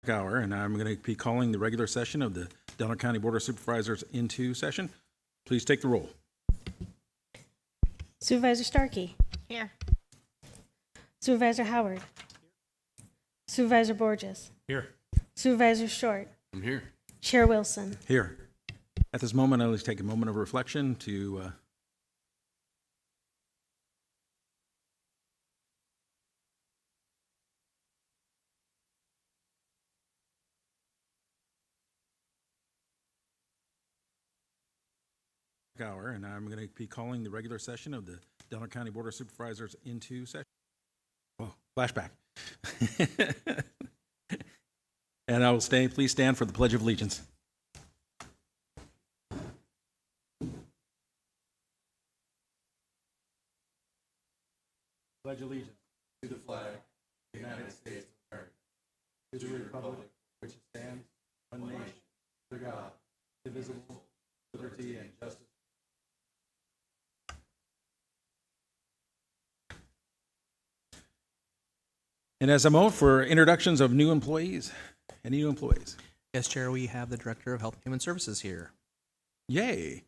Hour, and I'm going to be calling the regular session of the Delaware County Board of Supervisors into session. Please take the roll. Supervisor Starkey. Here. Supervisor Howard. Supervisor Borges. Here. Supervisor Short. I'm here. Chair Wilson. Here. At this moment, I'll just take a moment of reflection to hour, and I'm going to be calling the regular session of the Delaware County Board of Supervisors into session. Oh, flashback. And I will stay. Please stand for the Pledge of Allegiance. Pledge allegiance to the flag of the United States of America, to the republic which stands one nation, under God, indivisible, liberty and justice. And as a moment for introductions of new employees, any new employees? Yes, Chair, we have the Director of Health and Human Services here. Yay.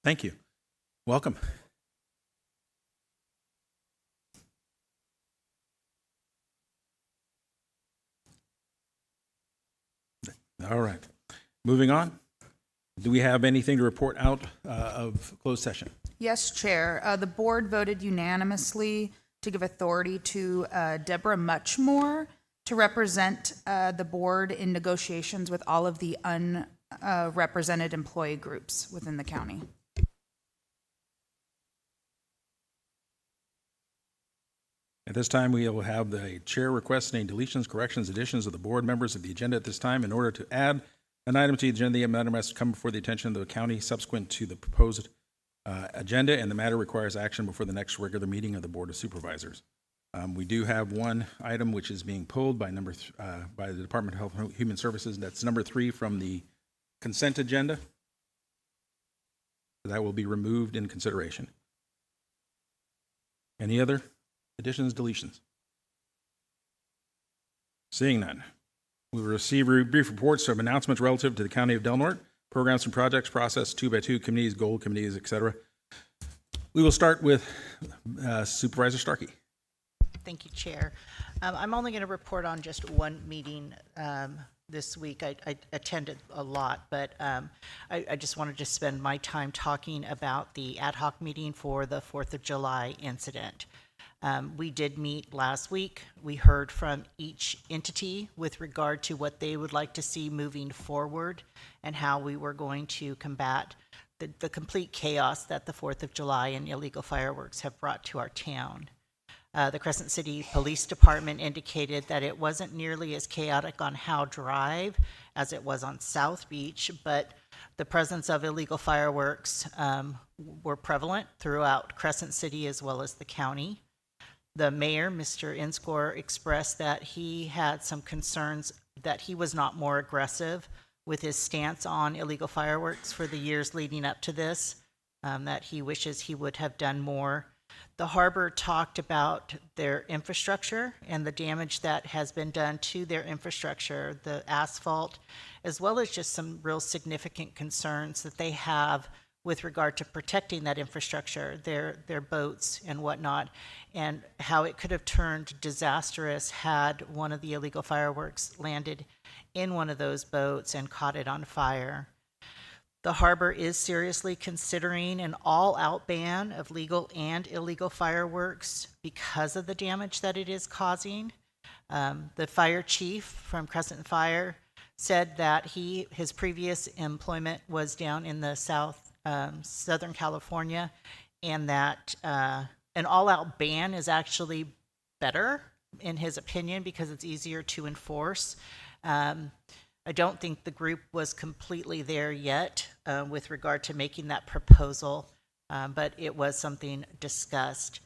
Thank you. Welcome. All right. Moving on. Do we have anything to report out of closed session? Yes, Chair. The board voted unanimously to give authority to Deborah Muchmore to represent the board in negotiations with all of the unrepresented employee groups within the county. At this time, we will have the chair request any deletions, corrections, additions of the board members of the agenda at this time. In order to add an item to the agenda, the matter must come before the attention of the county subsequent to the proposed agenda, and the matter requires action before the next regular meeting of the Board of Supervisors. We do have one item which is being pulled by by the Department of Health and Human Services. That's number 3 from the consent agenda. That will be removed in consideration. Any other additions, deletions? Seeing none. We will receive brief reports of announcements relative to the County of Del Norte, programs and projects, process 2x2 committees, goal committees, etc. We will start with Supervisor Starkey. Thank you, Chair. I'm only going to report on just one meeting this week. I attended a lot, but I just wanted to spend my time talking about the ad hoc meeting for the 4th of July incident. We did meet last week. We heard from each entity with regard to what they would like to see moving forward and how we were going to combat the complete chaos that the 4th of July and illegal fireworks have brought to our town. The Crescent City Police Department indicated that it wasn't nearly as chaotic on Howe Drive as it was on South Beach, but the presence of illegal fireworks were prevalent throughout Crescent City as well as the county. The mayor, Mr. Inscore, expressed that he had some concerns that he was not more aggressive with his stance on illegal fireworks for the years leading up to this, that he wishes he would have done more. The harbor talked about their infrastructure and the damage that has been done to their infrastructure, the asphalt, as well as just some real significant concerns that they have with regard to protecting that infrastructure, their boats and whatnot, and how it could have turned disastrous had one of the illegal fireworks landed in one of those boats and caught it on fire. The harbor is seriously considering an all-out ban of legal and illegal fireworks because of the damage that it is causing. The fire chief from Crescent Fire said that his previous employment was down in the Southern California, and that an all-out ban is actually better, in his opinion, because it's easier to enforce. I don't think the group was completely there yet with regard to making that proposal, but it was something discussed.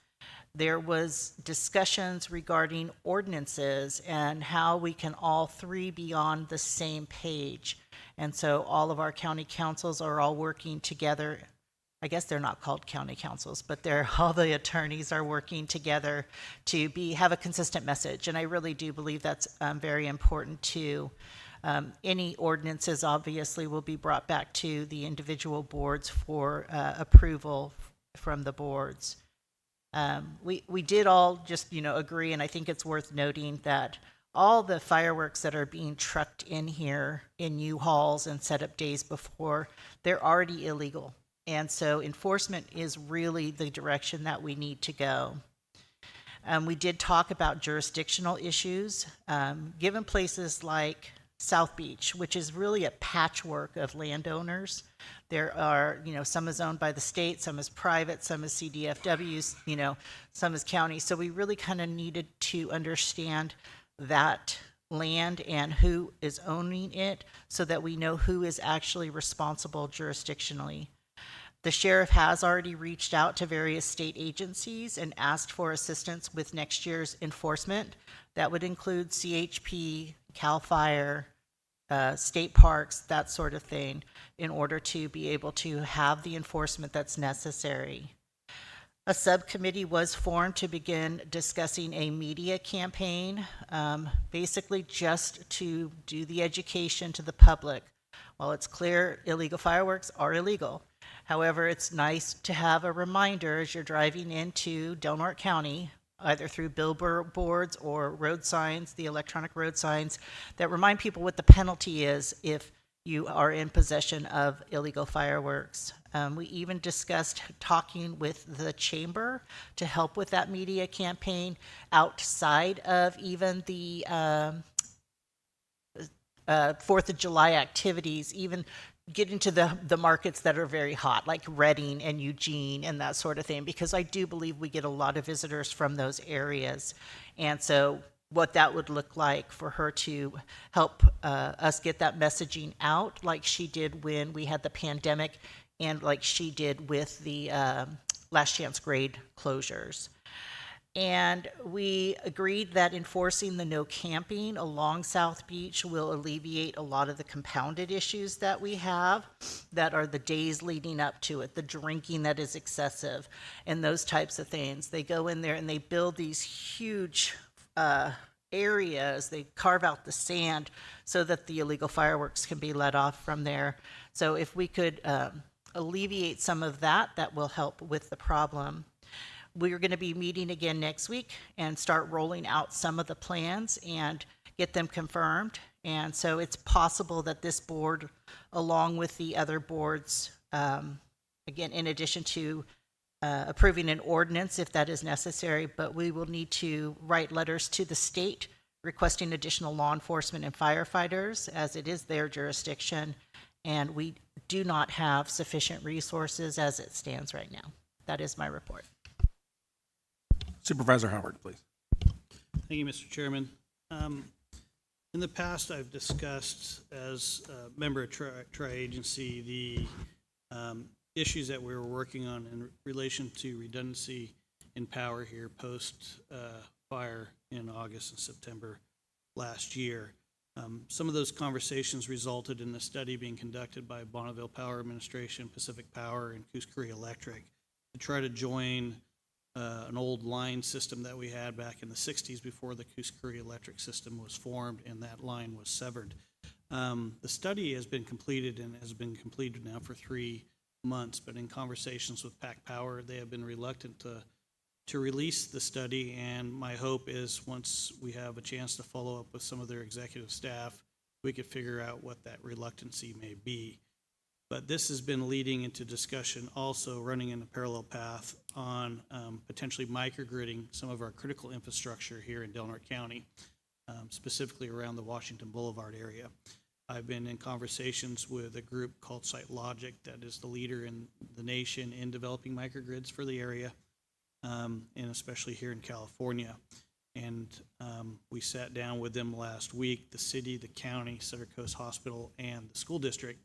There was discussions regarding ordinances and how we can all three be on the same page. And so all of our county councils are all working together. I guess they're not called county councils, but all the attorneys are working together to have a consistent message. And I really do believe that's very important too. Any ordinances obviously will be brought back to the individual boards for approval from the boards. We did all just, agree, and I think it's worth noting that all the fireworks that are being trucked in here in U-Hauls and set up days before, they're already illegal. And so enforcement is really the direction that we need to go. We did talk about jurisdictional issues. Given places like South Beach, which is really a patchwork of landowners, there are, some is owned by the state, some is private, some is CDFWs, some is county. So we really kind of needed to understand that land and who is owning it so that we know who is actually responsible jurisdictionally. The sheriff has already reached out to various state agencies and asked for assistance with next year's enforcement. That would include CHP, CAL FIRE, state parks, that sort of thing, in order to be able to have the enforcement that's necessary. A subcommittee was formed to begin discussing a media campaign, basically just to do the education to the public. While it's clear illegal fireworks are illegal, however, it's nice to have a reminder as you're driving into Del Norte County, either through billboards or road signs, the electronic road signs, that remind people what the penalty is if you are in possession of illegal fireworks. We even discussed talking with the chamber to help with that media campaign outside of even the 4th of July activities, even get into the markets that are very hot, like Redding and Eugene and that sort of thing, because I do believe we get a lot of visitors from those areas. And so what that would look like for her to help us get that messaging out, like she did when we had the pandemic and like she did with the last chance grade closures. And we agreed that enforcing the no camping along South Beach will alleviate a lot of the compounded issues that we have, that are the days leading up to it, the drinking that is excessive, and those types of things. They go in there and they build these huge areas. They carve out the sand so that the illegal fireworks can be let off from there. So if we could alleviate some of that, that will help with the problem. We're going to be meeting again next week and start rolling out some of the plans and get them confirmed. And so it's possible that this board, along with the other boards, again, in addition to approving an ordinance if that is necessary, but we will need to write letters to the state requesting additional law enforcement and firefighters, as it is their jurisdiction, and we do not have sufficient resources as it stands right now. That is my report. Supervisor Howard, please. Thank you, Mr. Chairman. In the past, I've discussed as a member of tri-agency the issues that we were working on in relation to redundancy in power here post fire in August and September last year. Some of those conversations resulted in a study being conducted by Bonneville Power Administration, Pacific Power, and Coos Curry Electric to try to join an old line system that we had back in the 60s before the Coos Curry Electric system was formed and that line was severed. The study has been completed and has been completed now for 3 months, but in conversations with PAC Power, they have been reluctant to release the study, and my hope is once we have a chance to follow up with some of their executive staff, we could figure out what that reluctancy may be. But this has been leading into discussion also running in a parallel path on potentially microgridding some of our critical infrastructure here in Del Norte County, specifically around the Washington Boulevard area. I've been in conversations with a group called Site Logic that is the leader in the nation in developing microgrids for the area, and especially here in California. And we sat down with them last week, the city, the county, Center Coast Hospital, and the school district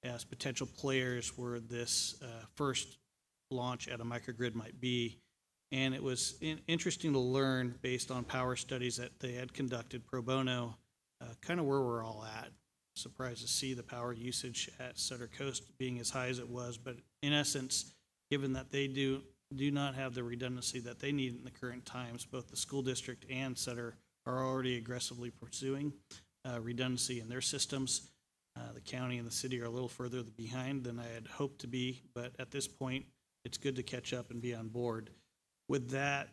as potential players where this first launch at a microgrid might be. And it was interesting to learn, based on power studies that they had conducted pro bono, kind of where we're all at. Surprised to see the power usage at Sutter Coast being as high as it was, but in essence, given that they do not have the redundancy that they need in the current times, both the school district and Sutter are already aggressively pursuing redundancy in their systems. The county and the city are a little further behind than I had hoped to be, but at this point, it's good to catch up and be on board. With that,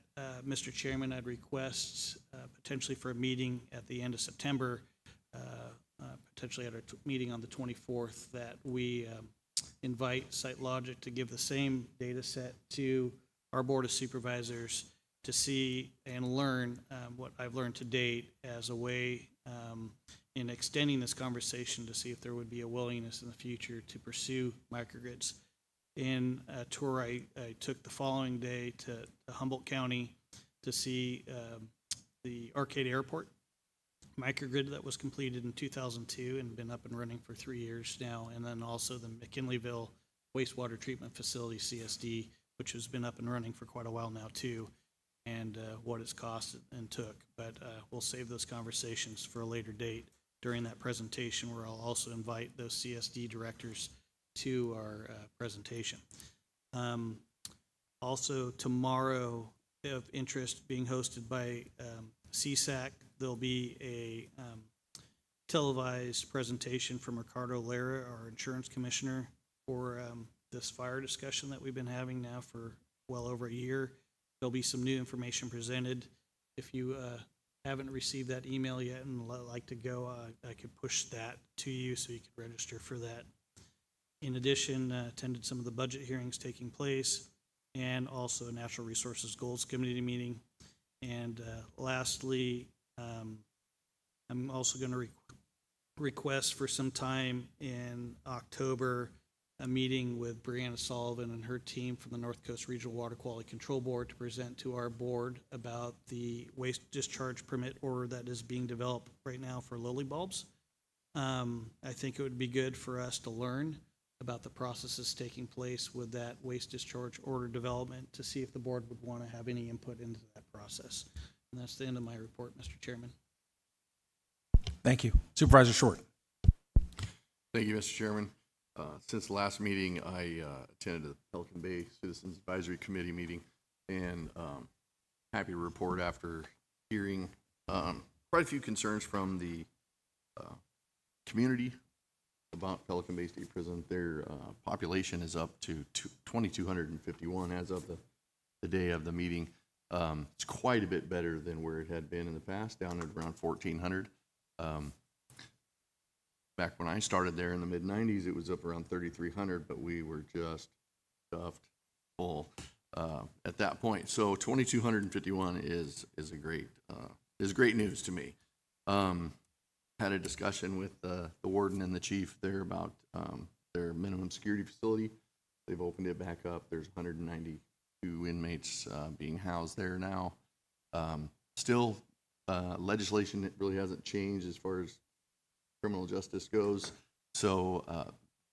Mr. Chairman, I'd request potentially for a meeting at the end of September, potentially at our meeting on the 24th, that we invite SiteLogic to give the same data set to our Board of Supervisors to see and learn what I've learned to date as a way in extending this conversation to see if there would be a willingness in the future to pursue microgrids. In a tour I took the following day to Humboldt County to see the Arcade Airport microgrid that was completed in 2002 and been up and running for 3 years now, and then also the McKinleyville Wastewater Treatment Facility, CSD, which has been up and running for quite a while now too, and what it's cost and took. But we'll save those conversations for a later date during that presentation, where I'll also invite those CSD directors to our presentation. Also tomorrow, of interest, being hosted by CSAC, there'll be a televised presentation from Ricardo Lara, our insurance commissioner, for this fire discussion that we've been having now for well over a year. There'll be some new information presented. If you haven't received that email yet and like to go, I could push that to you so you could register for that. In addition, attended some of the budget hearings taking place, and also a Natural Resources Goals Committee meeting. And lastly, I'm also going to request for some time in October a meeting with Brianna Sullivan and her team from the North Coast Regional Water Quality Control Board to present to our board about the waste discharge permit order that is being developed right now for lily bulbs. I think it would be good for us to learn about the processes taking place with that waste discharge order development to see if the board would want to have any input into that process. And that's the end of my report, Mr. Chairman. Thank you. Supervisor Short. Thank you, Mr. Chairman. Since the last meeting, I attended the Pelican Bay Citizens Advisory Committee meeting, and happy to report after hearing quite a few concerns from the community about Pelican Bay State Prison. Their population is up to 2,251 as of the day of the meeting. It's quite a bit better than where it had been in the past, down at around 1,400. Back when I started there in the mid-90s, it was up around 3,300, but we were just stuffed full at that point. So 2,251 is great news to me. Had a discussion with the warden and the chief there about their minimum security facility. They've opened it back up. There's 192 inmates being housed there now. Still, legislation that really hasn't changed as far as criminal justice goes. So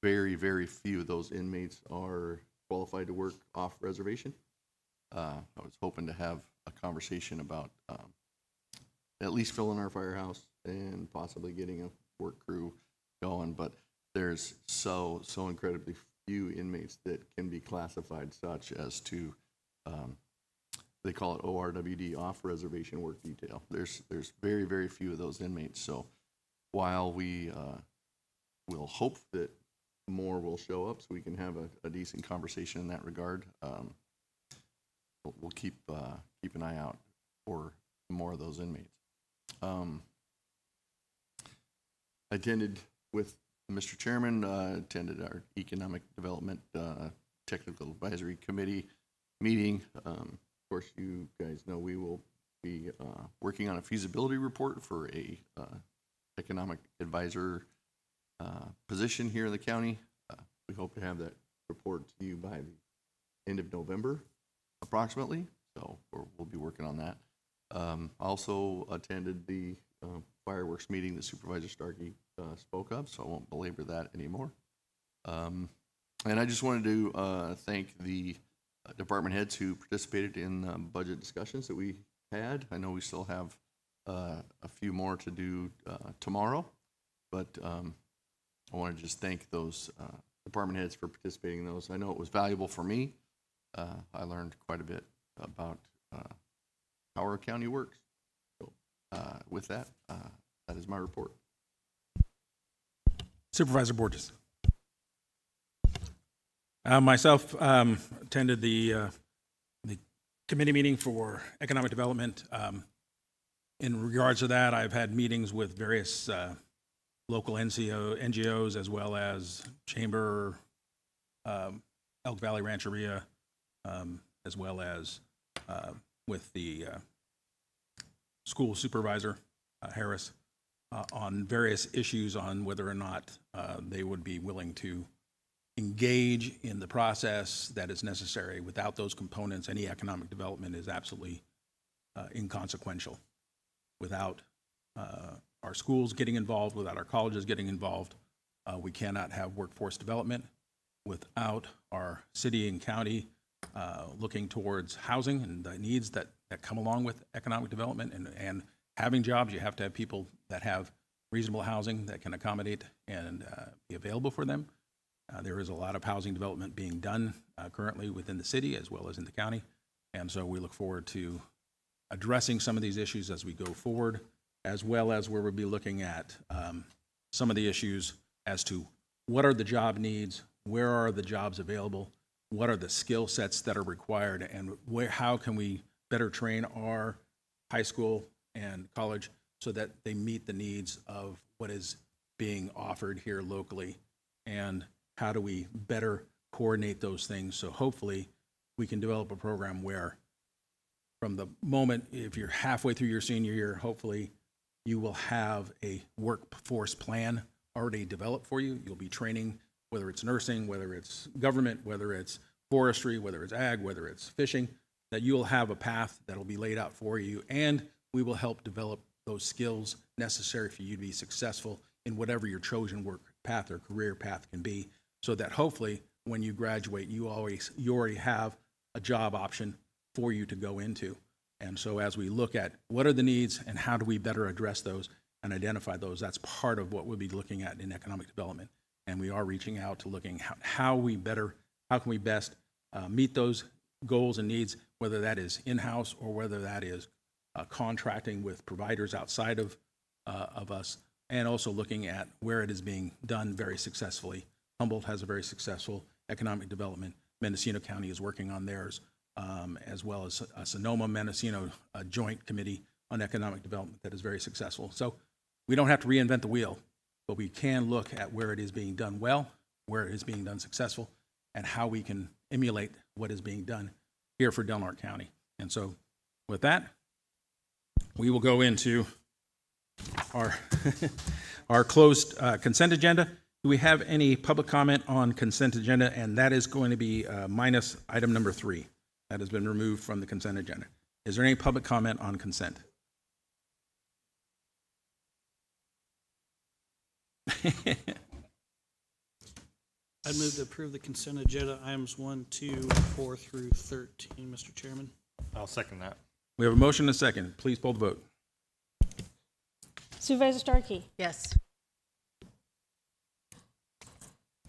very, very few of those inmates are qualified to work off reservation. I was hoping to have a conversation about at least filling our firehouse and possibly getting a work crew going, but there's so incredibly few inmates that can be classified such as to, they call it ORWD, off reservation work detail. There's very, very few of those inmates. So while we will hope that more will show up so we can have a decent conversation in that regard, we'll keep an eye out for more of those inmates. I attended with Mr. Chairman, attended our Economic Development Technical Advisory Committee meeting. Of course, you guys know we will be working on a feasibility report for a economic advisor position here in the county. We hope to have that report to you by the end of November, approximately. So we'll be working on that. Also attended the fireworks meeting that Supervisor Starkey spoke of, so I won't belabor that anymore. And I just wanted to thank the department heads who participated in budget discussions that we had. I know we still have a few more to do tomorrow, but I want to just thank those department heads for participating in those. I know it was valuable for me. I learned quite a bit about how our county works. So with that, that is my report. Supervisor Borges. Myself attended the committee meeting for economic development. In regards to that, I've had meetings with various local NGOs as well as Chamber, Elk Valley Rancheria, as well as with the school supervisor, Harris, on various issues on whether or not they would be willing to engage in the process that is necessary. Without those components, any economic development is absolutely inconsequential. Without our schools getting involved, without our colleges getting involved, we cannot have workforce development. Without our city and county looking towards housing and the needs that come along with economic development and having jobs, you have to have people that have reasonable housing that can accommodate and be available for them. There is a lot of housing development being done currently within the city as well as in the county. And so we look forward to addressing some of these issues as we go forward, as well as where we'll be looking at some of the issues as to what are the job needs, where are the jobs available, what are the skill sets that are required, and how can we better train our high school and college so that they meet the needs of what is being offered here locally, and how do we better coordinate those things so hopefully we can develop a program where from the moment, if you're halfway through your senior year, hopefully you will have a workforce plan already developed for you. You'll be training, whether it's nursing, whether it's government, whether it's forestry, whether it's ag, whether it's fishing, that you'll have a path that'll be laid out for you, and we will help develop those skills necessary for you to be successful in whatever your chosen work path or career path can be, so that hopefully when you graduate, you already have a job option for you to go into. And so as we look at what are the needs and how do we better address those and identify those, that's part of what we'll be looking at in economic development. And we are reaching out to looking how can we best meet those goals and needs, whether that is in-house or whether that is contracting with providers outside of us, and also looking at where it is being done very successfully. Humboldt has a very successful economic development. Mendocino County is working on theirs, as well as a Sonoma-Mendocino joint committee on economic development that is very successful. So we don't have to reinvent the wheel, but we can look at where it is being done well, where it is being done successful, and how we can emulate what is being done here for Del Norte County. And so with that, we will go into our, our closed consent agenda. Do we have any public comment on consent agenda? And that is going to be minus item number 3. That has been removed from the consent agenda. Is there any public comment on consent? I'd move to approve the consent agenda items 1, 2, 4 through 13, Mr. Chairman. I'll second that. We have a motion and a second. Please poll the vote. Supervisor Starkey? Yes.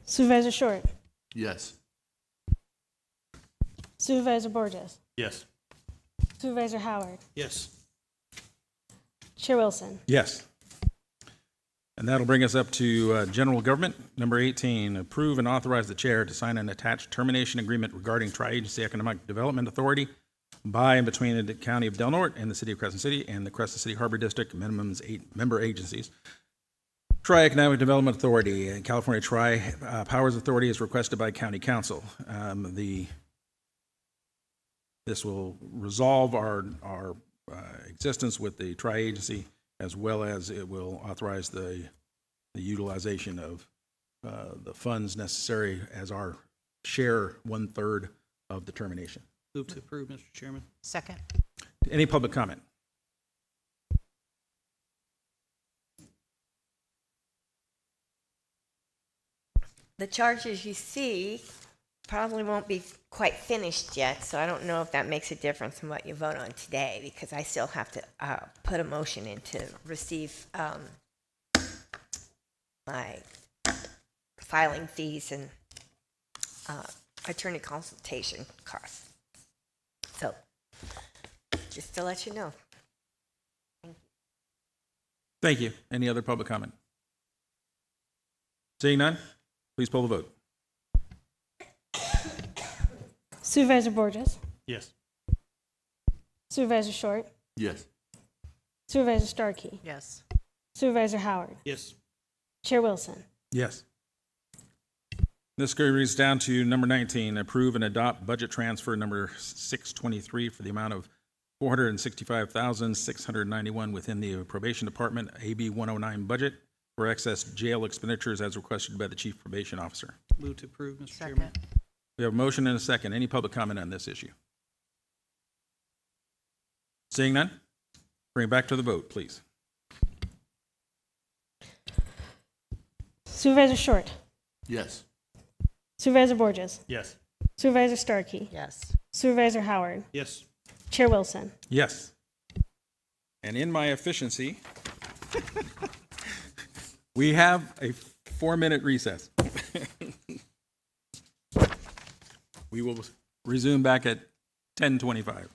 Supervisor Short? Yes. Supervisor Borges? Yes. Supervisor Howard? Yes. Chair Wilson? Yes. And that'll bring us up to general government. Number 18, approve and authorize the chair to sign an attached termination agreement regarding Tri-Agency Economic Development Authority by and between the County of Del Norte and the City of Crescent City and the Crescent City Harbor District minimums 8 member agencies. Tri-Economic Development Authority and California Tri-Powers Authority is requested by County Council. This will resolve our existence with the tri-agency, as well as it will authorize the utilization of the funds necessary as our share 1/3 of the termination. Move to approve, Mr. Chairman. Second. Any public comment? the charges you see probably won't be quite finished yet, so I don't know if that makes a difference in what you vote on today, because I still have to put a motion in to receive my filing fees and attorney consultation costs. So, just to let you know. Thank you. Any other public comment? Seeing none, please poll the vote. Supervisor Borges, Yes. Supervisor Short, Yes. Supervisor Starkey, Yes. Supervisor Howard, Yes. Chair Wilson. Yes. This brings down to number 19, approve and adopt budget transfer number 623 for the amount of $465,691 within the probation department AB 109 budget for excess jail expenditures as requested by the chief probation officer. Move to approve, Mr. Chairman. Second. We have a motion and a second. Any public comment on this issue? Seeing none, bring it back to the vote, please. Supervisor Short, Yes. Supervisor Borges, Yes. Supervisor Starkey, Yes. Supervisor Howard, Yes. Chair Wilson. Yes. And in my efficiency, we have a 4-minute recess. We will resume back at 10:25.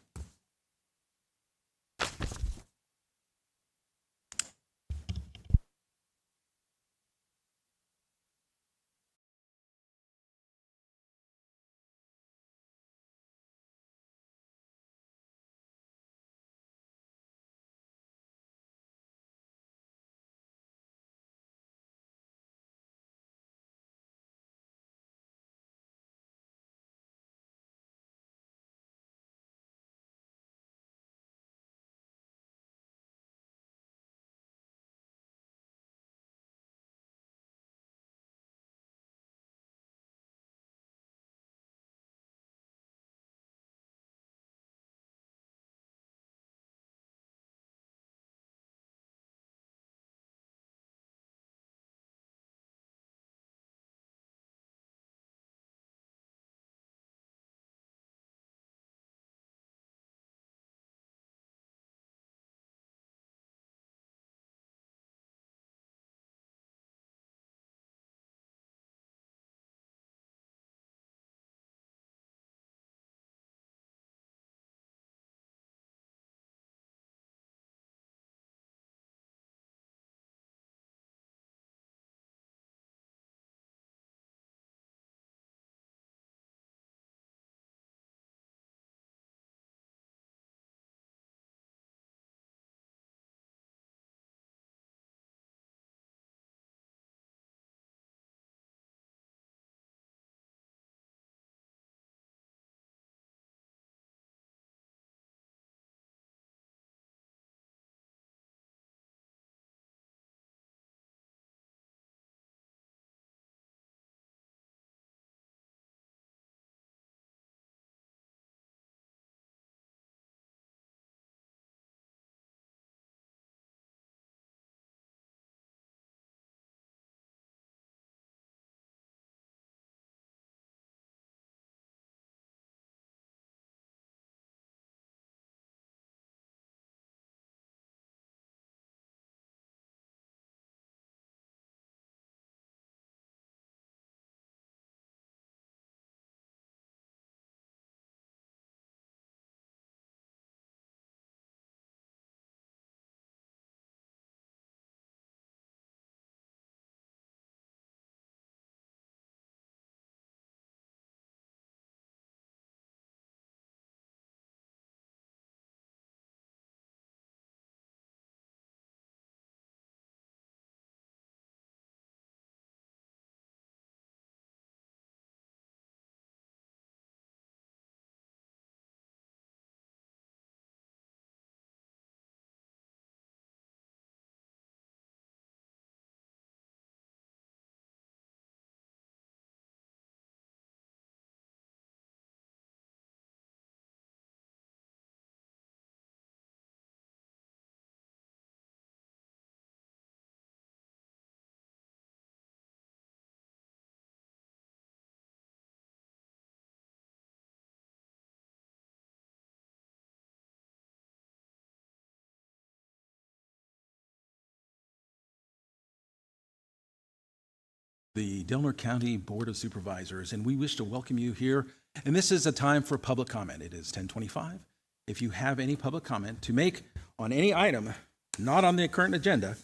the Delaware County Board of Supervisors, and we wish to welcome you here. And this is a time for public comment. It is 10:25. If you have any public comment to make on any item not on the current agenda,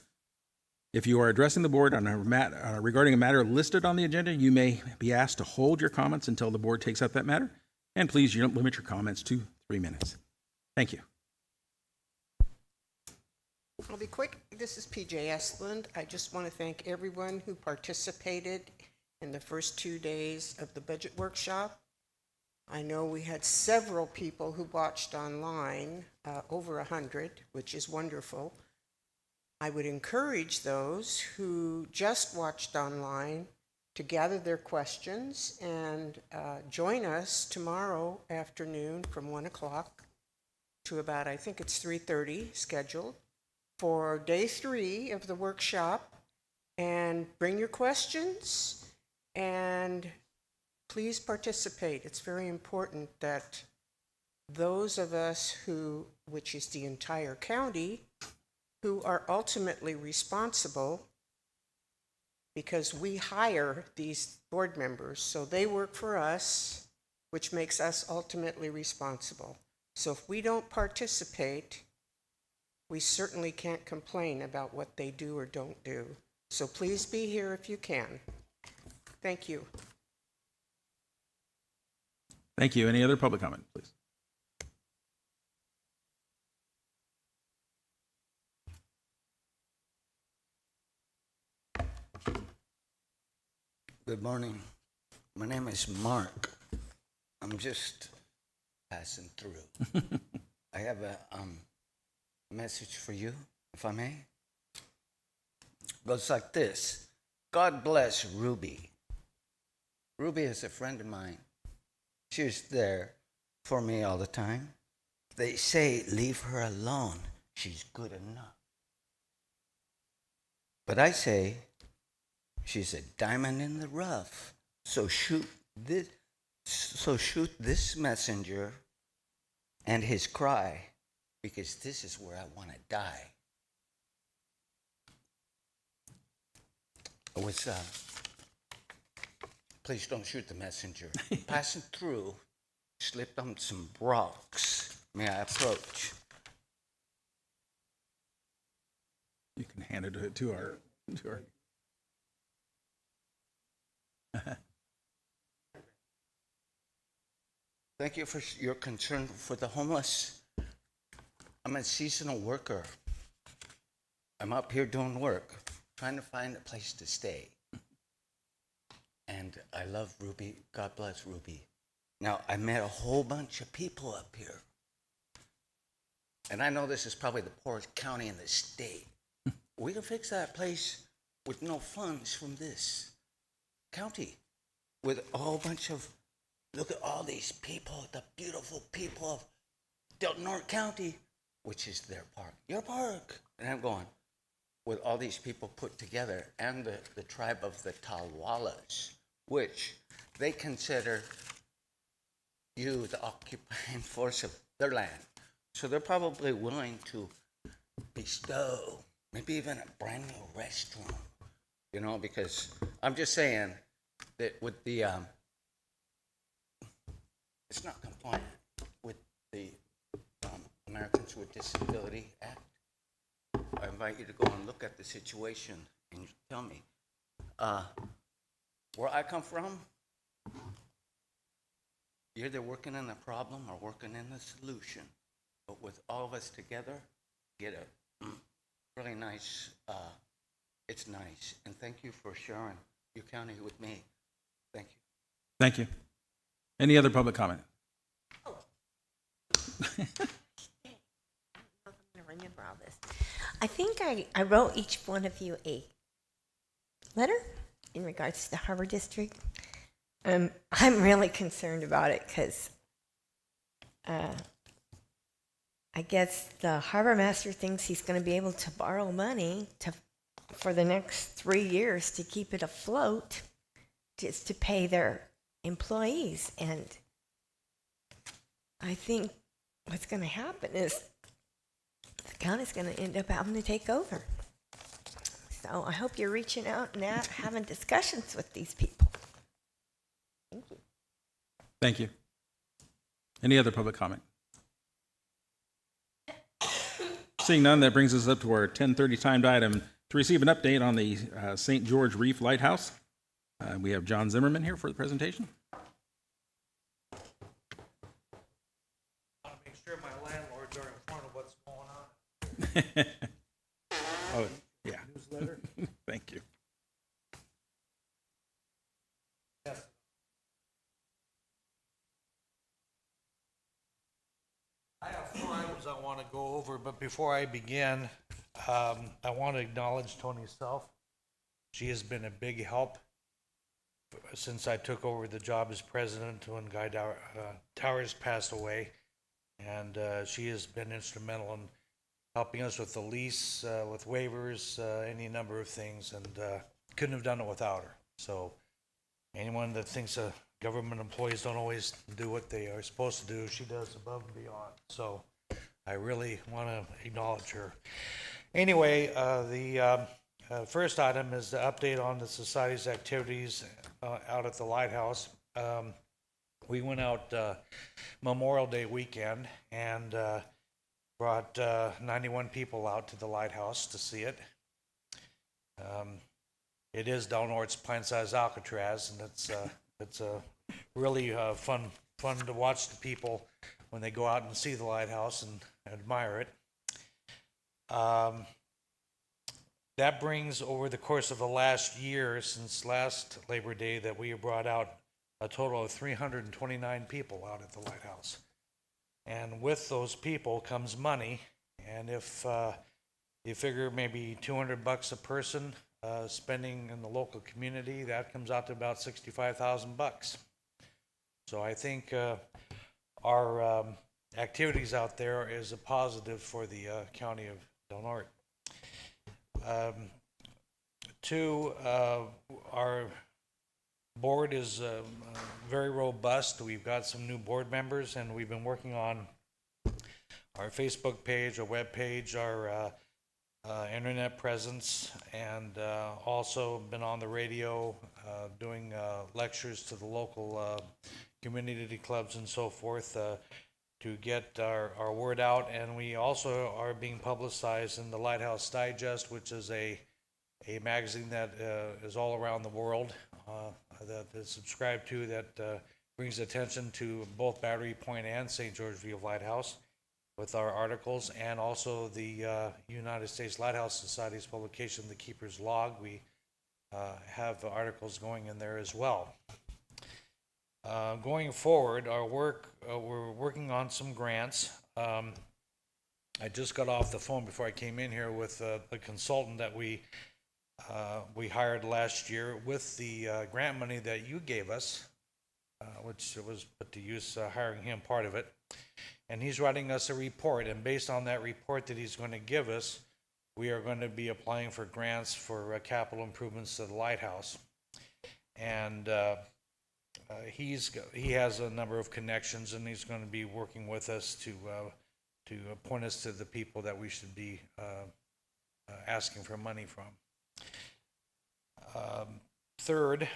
if you are addressing the board on regarding a matter listed on the agenda, you may be asked to hold your comments until the board takes up that matter. And please limit your comments to 3 minutes. Thank you. I'll be quick. This is PJ Estlund. I just want to thank everyone who participated in the first 2 days of the budget workshop. I know we had several people who watched online, over 100, which is wonderful. I would encourage those who just watched online to gather their questions and join us tomorrow afternoon from 1 o'clock to about, I think it's 3:30 scheduled, for day 3 of the workshop, and bring your questions and please participate. It's very important that those of us who, which is the entire county, who are ultimately responsible, because we hire these board members, so they work for us, which makes us ultimately responsible. So if we don't participate, we certainly can't complain about what they do or don't do. So please be here if you can. Thank you. Thank you. Any other public comment, please? Good morning. My name is Mark. I'm just passing through. I have a message for you, if I may. Goes like this. God bless Ruby. Ruby is a friend of mine. She's there for me all the time. They say, leave her alone. She's good enough. But I say, she's a diamond in the rough. So shoot this messenger and his cry, because this is where I want to die. I was, please don't shoot the messenger. Passing through, slipped on some rocks. May I approach? You can hand it to our Thank you for your concern for the homeless. I'm a seasonal worker. I'm up here doing work, trying to find a place to stay. And I love Ruby. God bless Ruby. Now, I met a whole bunch of people up here. And I know this is probably the poorest county in the state. We can fix that place with no funds from this county. With a whole bunch of, look at all these people, the beautiful people of Del Norte County, which is their park, your park. And I'm going, with all these people put together, and the tribe of the Talwalas, which they consider you the occupying force of their land. So they're probably willing to bestow maybe even a brand new restaurant, you know, because I'm just saying that with the, it's not compliant with the Americans with Disability Act. I invite you to go and look at the situation and you tell me. Where I come from, you're either working in the problem or working in the solution. But with all of us together, get a really nice, it's nice. And thank you for sharing your county with me. Thank you. Thank you. Any other public comment? Remember all this. I think I wrote each one of you a letter in regards to the Harbor District. I'm really concerned about it because I guess the harbor master thinks he's going to be able to borrow money for the next 3 years to keep it afloat, just to pay their employees. And I think what's going to happen is the county's going to end up having to take over. So I hope you're reaching out and having discussions with these people. Thank you. Thank you. Any other public comment? Seeing none, that brings us up to our 10:30 timed item to receive an update on the St. George Reef Lighthouse. We have John Zimmerman here for the presentation. I want to make sure my landlords are informed of what's going on. Oh, yeah. Newsletter. Thank you. Yes. I have 4 items I want to go over, but before I begin, I want to acknowledge Tony Self. She has been a big help since I took over the job as president when Guy Towers passed away, and she has been instrumental in helping us with the lease, with waivers, any number of things, and couldn't have done it without her. So anyone that thinks government employees don't always do what they are supposed to do, she does above and beyond. So I really want to acknowledge her. Anyway, the first item is the update on the society's activities out at the lighthouse. We went out Memorial Day weekend and brought 91 people out to the lighthouse to see it. It is Del Norte's pint-sized Alcatraz, and it's really fun to watch the people when they go out and see the lighthouse and admire it. That brings, over the course of the last year, since last Labor Day, that we have brought out a total of 329 people out at the lighthouse. And with those people comes money, and if you figure maybe $200 a person spending in the local community, that comes out to about $65,000. So I think our activities out there is a positive for the county of Del Norte. Two, our board is very robust. We've got some new board members, and we've been working on our Facebook page, our web page, our internet presence, and also been on the radio doing lectures to the local community clubs and so forth to get our word out. And we also are being publicized in the Lighthouse Digest, which is a magazine that is all around the world that is subscribed to, that brings attention to both Battery Point and St. George View Lighthouse with our articles, and also the United States Lighthouse Society's publication, The Keeper's Log. We have articles going in there as well. Going forward, our work, we're working on some grants. I just got off the phone before I came in here with the consultant that we hired last year with the grant money that you gave us, which was put to use hiring him part of it. And he's writing us a report, and based on that report that he's going to give us, we are going to be applying for grants for capital improvements to the lighthouse. And he has a number of connections, and he's going to be working with us to point us to the people that we should be asking for money from. Third,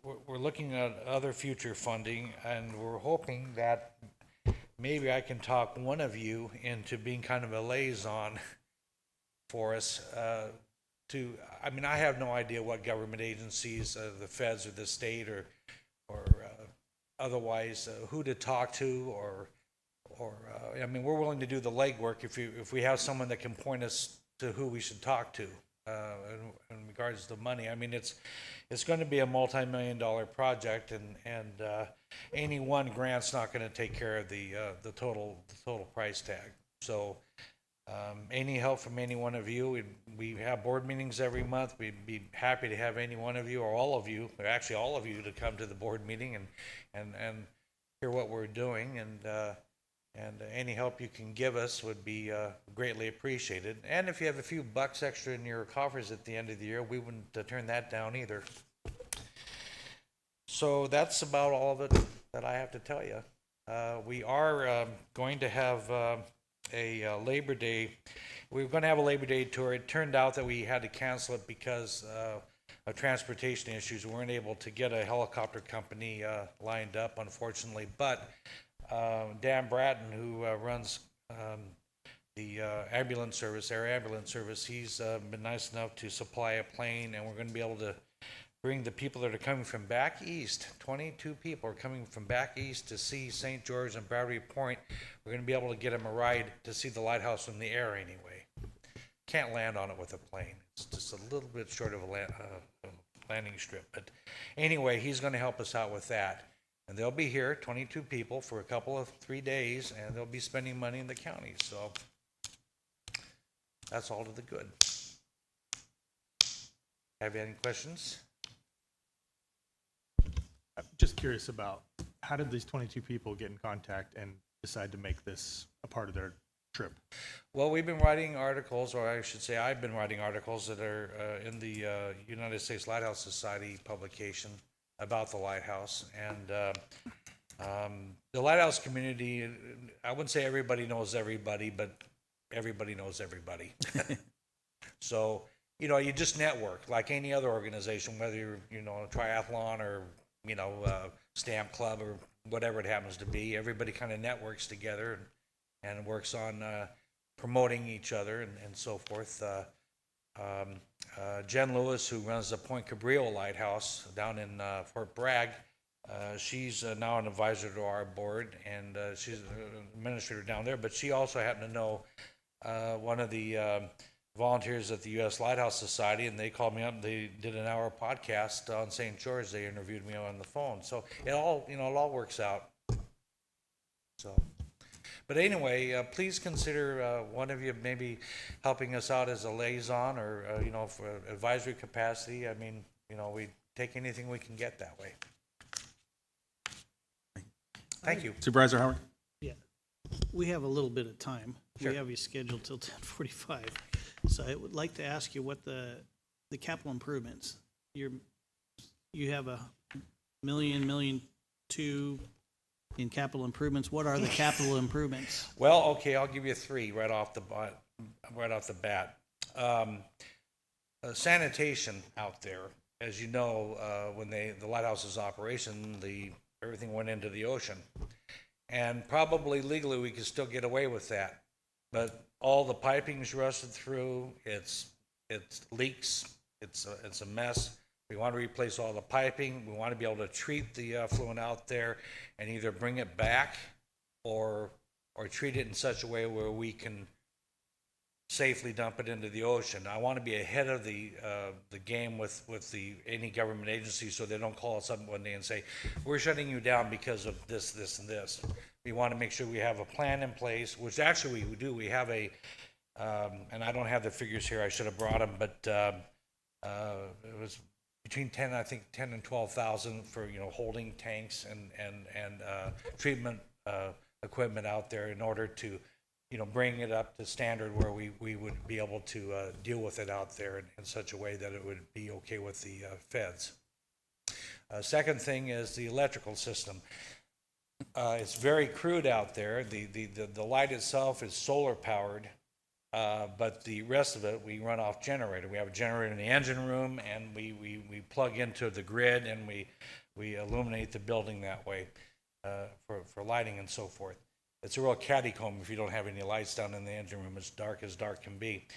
we're looking at other future funding, and we're hoping that maybe I can talk one of you into being kind of a liaison for us. I mean, I have no idea what government agencies, the feds or the state or otherwise, who to talk to, or I mean, we're willing to do the legwork if we have someone that can point us to who we should talk to in regards to money. I mean, it's going to be a multi-million-dollar project, and any one grant's not going to take care of the total price tag. So any help from any one of you, we have board meetings every month. We'd be happy to have any one of you, or all of you, or actually all of you, to come to the board meeting and hear what we're doing, and any help you can give us would be greatly appreciated. And if you have a few bucks extra in your coffers at the end of the year, we wouldn't turn that down either. So that's about all that I have to tell you. We are going to have a Labor Day. We were going to have a Labor Day tour. It turned out that we had to cancel it because of transportation issues. We weren't able to get a helicopter company lined up, unfortunately. But Dan Bratton, who runs the ambulance service, air ambulance service, he's been nice enough to supply a plane, and we're going to be able to bring the people that are coming from back east. 22 people are coming from back east to see St. George and Battery Point. We're going to be able to get them a ride to see the lighthouse from the air anyway. Can't land on it with a plane. It's just a little bit short of a landing strip. But anyway, he's going to help us out with that. And they'll be here, 22 people, for a couple of 3 days, and they'll be spending money in the county. So that's all to the good. Have you any questions? I'm just curious about how did these 22 people get in contact and decide to make this a part of their trip? Well, we've been writing articles, or I should say I've been writing articles that are in the United States Lighthouse Society publication about the lighthouse. And the lighthouse community, I wouldn't say everybody knows everybody, but everybody knows everybody. So, you know, you just network like any other organization, whether you're, you know, a triathlon or, you know, stamp club or whatever it happens to be. Everybody kind of networks together and works on promoting each other and so forth. Jen Lewis, who runs the Point Cabrillo Lighthouse down in Fort Bragg, she's now an advisor to our board, and she's an administrator down there, but she also happened to know one of the volunteers at the U.S. Lighthouse Society, and they called me up and they did an hour podcast on St. George. They interviewed me on the phone. So it all, you know, it all works out. So, but anyway, please consider one of you maybe helping us out as a liaison or, you know, for advisory capacity. I mean, you know, we take anything we can get that way. Thank you. Supervisor Howard? Yeah, we have a little bit of time. Sure. We have you scheduled till 10:45. So I would like to ask you what the capital improvements, you have $1 million, $1.2 million in capital improvements. What are the capital improvements? Well, okay, I'll give you three right off the bat. Sanitation out there, as you know, when the lighthouse is operation, everything went into the ocean, and probably legally we could still get away with that, but all the piping's rusted through. It's leaks. It's a mess. We want to replace all the piping. We want to be able to treat the effluent out there and either bring it back or treat it in such a way where we can safely dump it into the ocean. I want to be ahead of the game with any government agency, so they don't call us up one day and say, we're shutting you down because of this, this, and this. We want to make sure we have a plan in place, which actually we do. We have and I don't have the figures here. I should have brought them, but it was between 10 and 12,000 for, you know, holding tanks and treatment equipment out there in order to, you know, bring it up to standard where we would be able to deal with it out there in such a way that it would be okay with the feds. Second thing is the electrical system. It's very crude out there. The light itself is solar powered, but the rest of it we run off generator. We have a generator in the engine room, and we plug into the grid, and we illuminate the building that way for lighting and so forth. It's a real catacomb if you don't have any lights down in the engine room. It's dark as dark can be.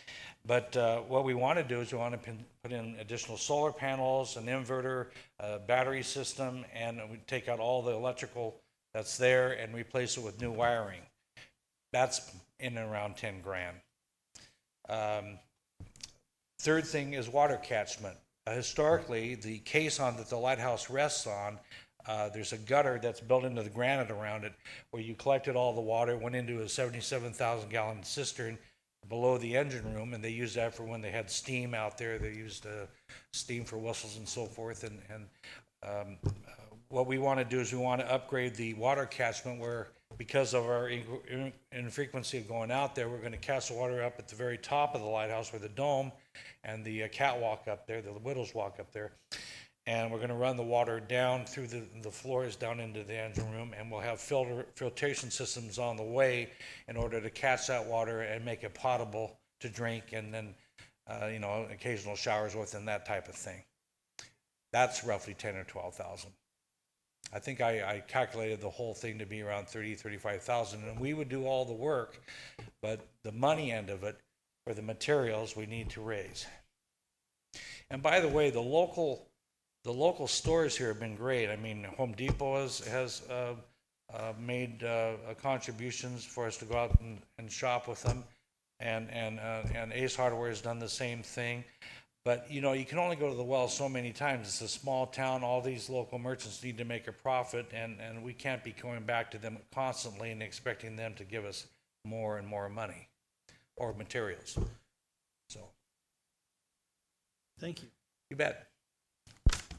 But what we want to do is we want to put in additional solar panels, an inverter, a battery system, and we take out all the electrical that's there and replace it with new wiring. That's in and around 10 grand. Third thing is water catchment. Historically, the caisson that the lighthouse rests on, there's a gutter that's built into the granite around it where you collected all the water, went into a 77,000 gallon cistern below the engine room, and they used that for when they had steam out there. They used steam for whistles and so forth. And what we want to do is we want to upgrade the water catchment where, because of our infrequency of going out there, we're going to catch the water up at the very top of the lighthouse where the dome and the catwalk up there, the widows walk up there. And we're gonna run the water down through the floors down into the engine room, and we'll have filtration systems on the way in order to catch that water and make it potable to drink, and then, you know, occasional showers with and that type of thing. That's roughly 10 or 12,000. I think I calculated the whole thing to be around 35,000, and we would do all the work, but the money end of it, for the materials, we need to raise. And by the way, the local stores here have been great. I mean, Home Depot has made contributions for us to go out and shop with them, and Ace Hardware has done the same thing. But you know, you can only go to the well so many times. It's a small town. All these local merchants need to make a profit, and we can't be going back to them constantly and expecting them to give us more and more money or materials. So, Thank you. you bet.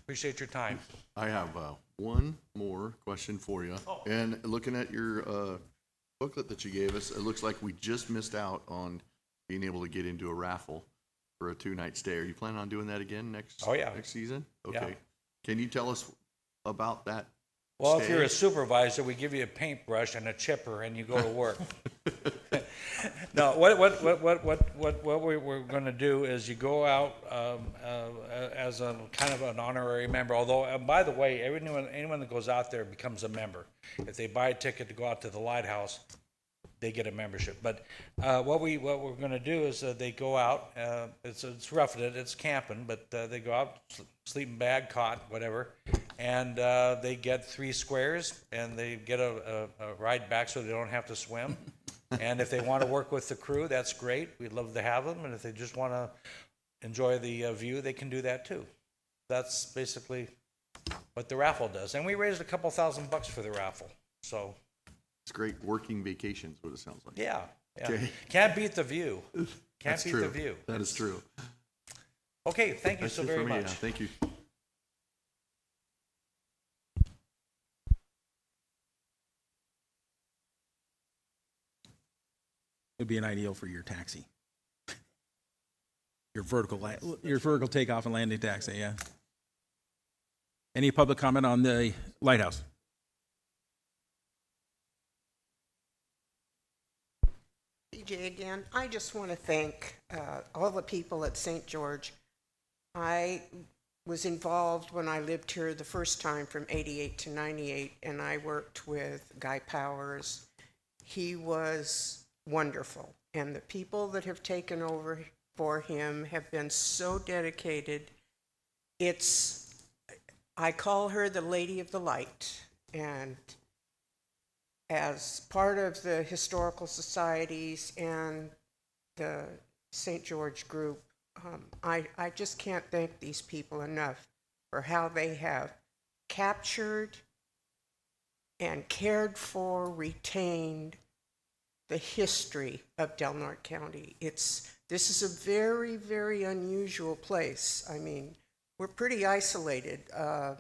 Appreciate your time. I have one more question for you. And looking at your booklet that you gave us, it looks like we just missed out on being able to get into a raffle for a 2-night stay. Are you planning on doing that again next season? Okay. Yeah. Can you tell us about that? Well, if stay? you're a supervisor, we give you a paintbrush and a chipper, and you go to work. No, what we're going to do is you go out as a kind of an honorary member. Although, by the way, anyone that goes out there becomes a member. If they buy a ticket to go out to the lighthouse, they get a membership. But what we're going to do is they go out. It's roughing it. It's camping, but they go out, sleeping bag, cot, whatever, and they get 3 squares, and they get a ride back so they don't have to swim. And if they want to work with the crew, that's great. We'd love to have them. And if they just want to enjoy the view, they can do that too. That's basically what the raffle does. And we raised a couple $1,000 for the raffle. So It's great working vacations, what it sounds like. yeah. Okay. Can't beat the view. Can't That's beat true. the view. That is true. Okay, thank you That's so it very for me. much. Yeah, thank you. It'd be an ideal for your taxi. Your vertical takeoff and landing taxi, yeah. Any public comment on the lighthouse? PJ again. I just want to thank all the people at St. George. I was involved when I lived here the first time from 88 to 98, and I worked with Guy Powers. He was wonderful, and the people that have taken over for him have been so dedicated. I call her the Lady of the Light, and as part of the historical societies and the St. George group, I just can't thank these people enough for how they have captured and cared for, retained the history of Del Norte County. This is a very, very unusual place. I mean, we're pretty isolated,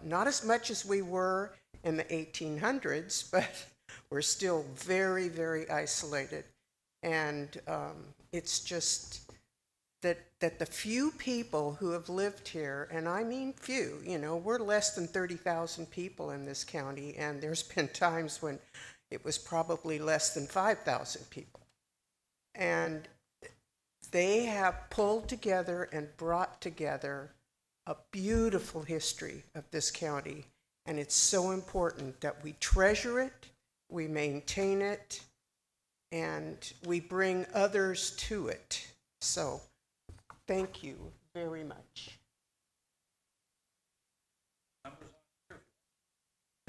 not as much as we were in the 1800s, but we're still very, very isolated. And it's just that the few people who have lived here, and I mean few, we're less than 30,000 people in this county, and there's been times when it was probably less than 5,000 people. And they have pulled together and brought together a beautiful history of this county, and it's so important that we treasure it, we maintain it, and we bring others to it. So, thank you very much.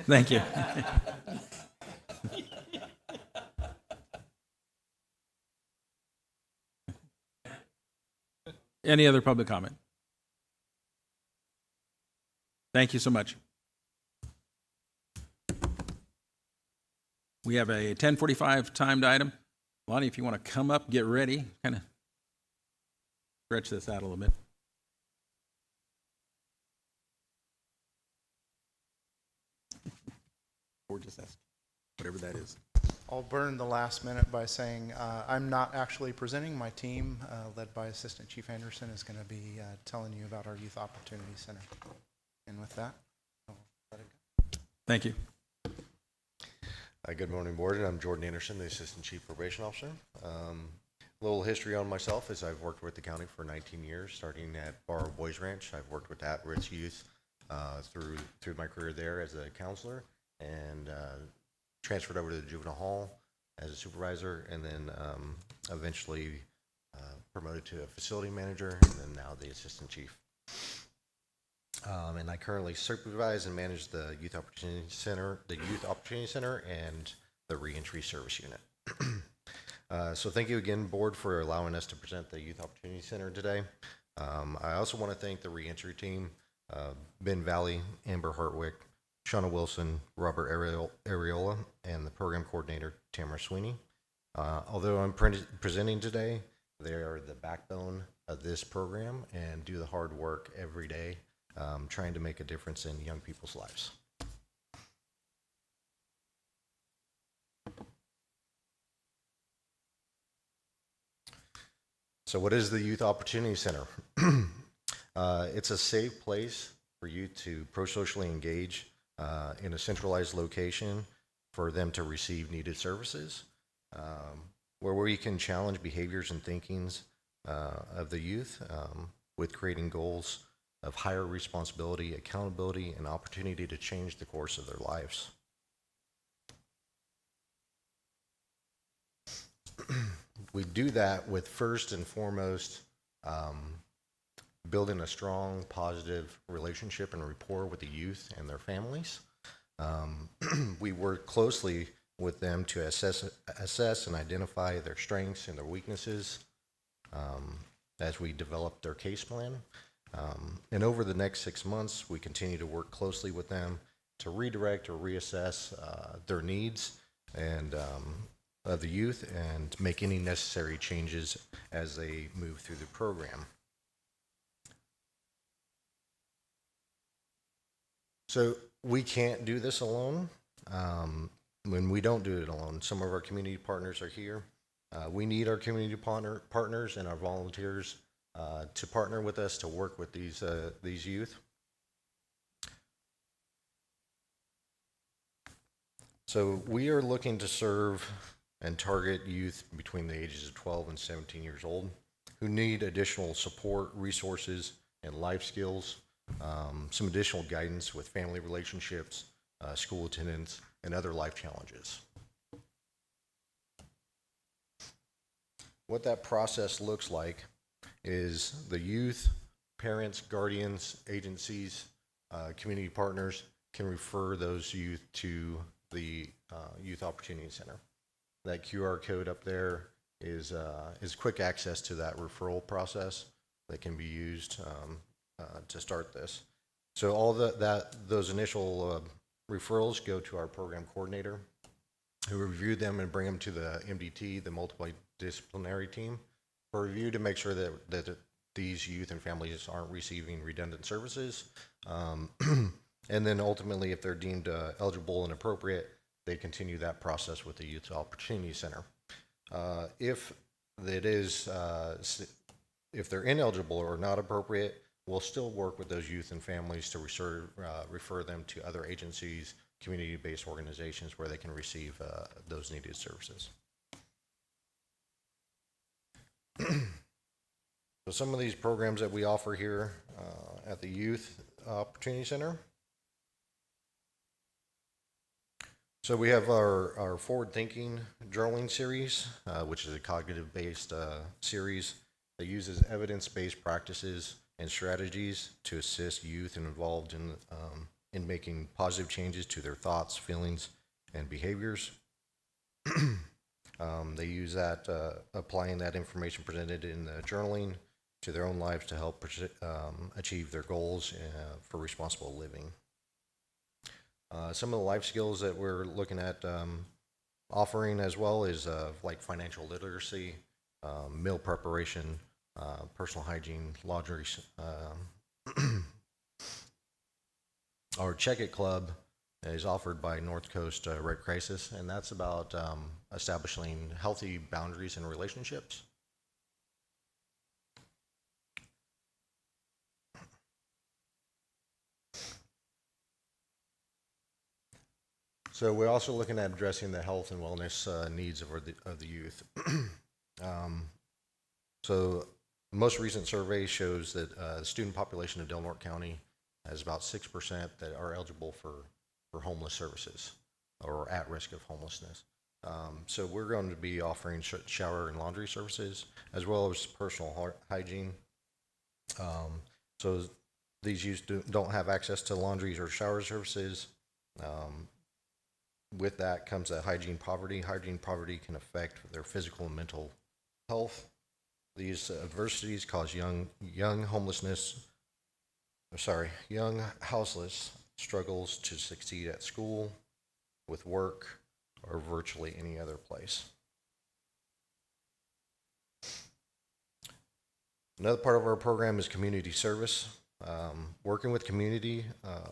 Thank you. Any other public comment? Thank you so much. We have a 10:45 timed item. Lonnie, if you want to come up, get ready, kind of stretch this out a little bit. Or just ask, whatever that is. I'll burn the last minute by saying I'm not actually presenting. My team, led by Assistant Chief Anderson, is going to be telling you about our Youth Opportunity Center. And with that, Thank you. Good morning, Board. I'm Jordan Anderson, the Assistant Chief Probation Officer. A little history on myself is I've worked with the county for 19 years, starting at Barrow Boys Ranch. I've worked with at-risk youth through my career there as a counselor, and transferred over to the juvenile hall as a supervisor, and then eventually promoted to a facility manager, and then now the assistant chief. And I currently supervise and manage the Youth Opportunity Center, and the Reentry Service Unit. So thank you again, Board, for allowing us to present the Youth Opportunity Center today. I also want to thank the Reentry team, Ben Valley, Amber Hartwick, Shauna Wilson, Robert Areola, and the program coordinator, Tamara Sweeney. Although I'm presenting today, they are the backbone of this program and do the hard work every day, trying to make a difference in young people's lives. So what is the Youth Opportunity Center? It's a safe place for youth to pro-socially engage in a centralized location for them to receive needed services, where we can challenge behaviors and thinkings of the youth with creating goals of higher responsibility, accountability, and opportunity to change the course of their lives. We do that with, first and foremost, building a strong, positive relationship and rapport with the youth and their families. We work closely with them to assess and identify their strengths and their weaknesses as we develop their case plan. And over the next 6 months, we continue to work closely with them to redirect or reassess their needs and of the youth and make any necessary changes as they move through the program. So we can't do this alone. When we don't do it alone, some of our community partners are here. We need our community partners and our volunteers to partner with us to work with these youth. So we are looking to serve and target youth between the ages of 12 and 17 years old who need additional support, resources, and life skills, some additional guidance with family relationships, school attendance, and other life challenges. What that process looks like is the youth, parents, guardians, agencies, community partners can refer those youth to the Youth Opportunity Center. That QR code up there is quick access to that referral process that can be used to start this. So all those initial referrals go to our program coordinator, who review them and bring them to the MDT, the multidisciplinary team, for review to make sure that these youth and families aren't receiving redundant services. And then ultimately, if they're deemed eligible and appropriate, they continue that process with the Youth Opportunity Center. If they're ineligible or not appropriate, we'll still work with those youth and families to refer them to other agencies, community-based organizations where they can receive those needed services. So some of these programs that we offer here at the Youth Opportunity Center. So we have our Forward Thinking Journaling series, which is a cognitive-based series that uses evidence-based practices and strategies to assist youth involved in making positive changes to their thoughts, feelings, and behaviors. They use that, applying that information presented in the journaling to their own lives to help achieve their goals for responsible living. Some of the life skills that we're looking at offering as well is like financial literacy, meal preparation, personal hygiene, laundry. Our Check It Club is offered by North Coast Red Crisis, and that's about establishing healthy boundaries in relationships. So we're also looking at addressing the health and wellness needs of the youth. So the most recent survey shows that the student population of Del Norte County has about 6% that are eligible for homeless services or at risk of homelessness. So we're going to be offering shower and laundry services as well as personal hygiene. So these youth don't have access to laundries or shower services. With that comes a hygiene poverty. Hygiene poverty can affect their physical and mental health. These adversities cause young houseless struggles to succeed at school, with work, or virtually any other place. Another part of our program is community service. Working with community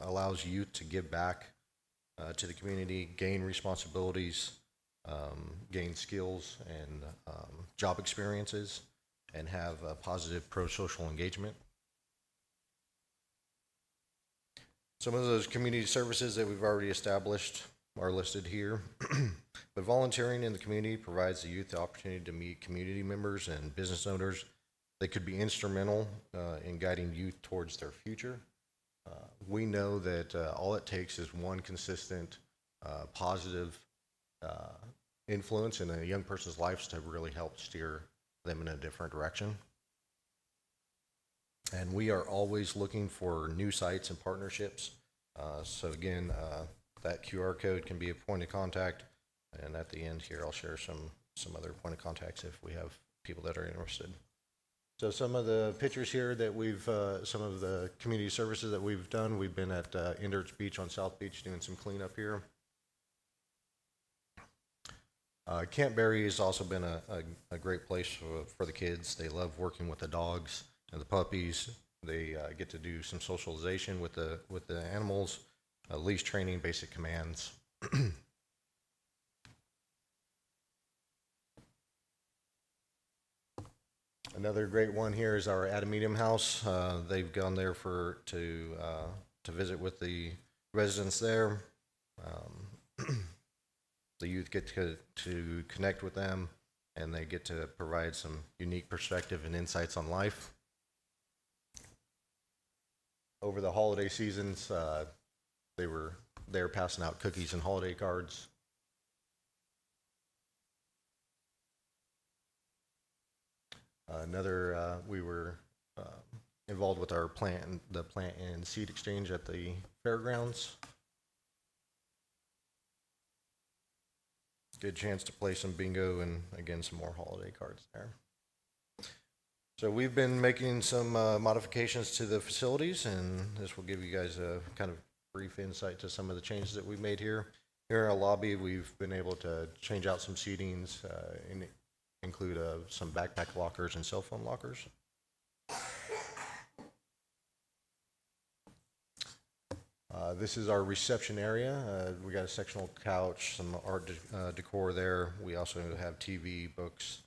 allows youth to give back to the community, gain responsibilities, gain skills and job experiences, and have a positive pro-social engagement. Some of those community services that we've already established are listed here. But volunteering in the community provides the youth the opportunity to meet community members and business owners that could be instrumental in guiding youth towards their future. We know that all it takes is one consistent, positive influence in a young person's life to really help steer them in a different direction. And we are always looking for new sites and partnerships. So again, that QR code can be a point of contact. And at the end here, I'll share some other point of contacts if we have people that are interested. So some of the pictures here that some of the community services that we've done, we've been at Inderts Beach on South Beach doing some cleanup here. Camp Berry has also been a great place for the kids. They love working with the dogs and the puppies. They get to do some socialization with the animals, leash training, basic commands. Another great one here is our Adamedium House. They've gone there to visit with the residents there. The youth get to connect with them, and they get to provide some unique perspective and insights on life. Over the holiday seasons, they were there passing out cookies and holiday cards. We were involved with the plant and seed exchange at the fairgrounds. Good chance to play some bingo and again some more holiday cards there. So we've been making some modifications to the facilities, and this will give you guys a kind of brief insight to some of the changes that we've made here. Here in our lobby, we've been able to change out some seatings and include some backpack lockers and cell phone lockers. This is our reception area. We got a sectional couch, some art decor there. We also have TV, books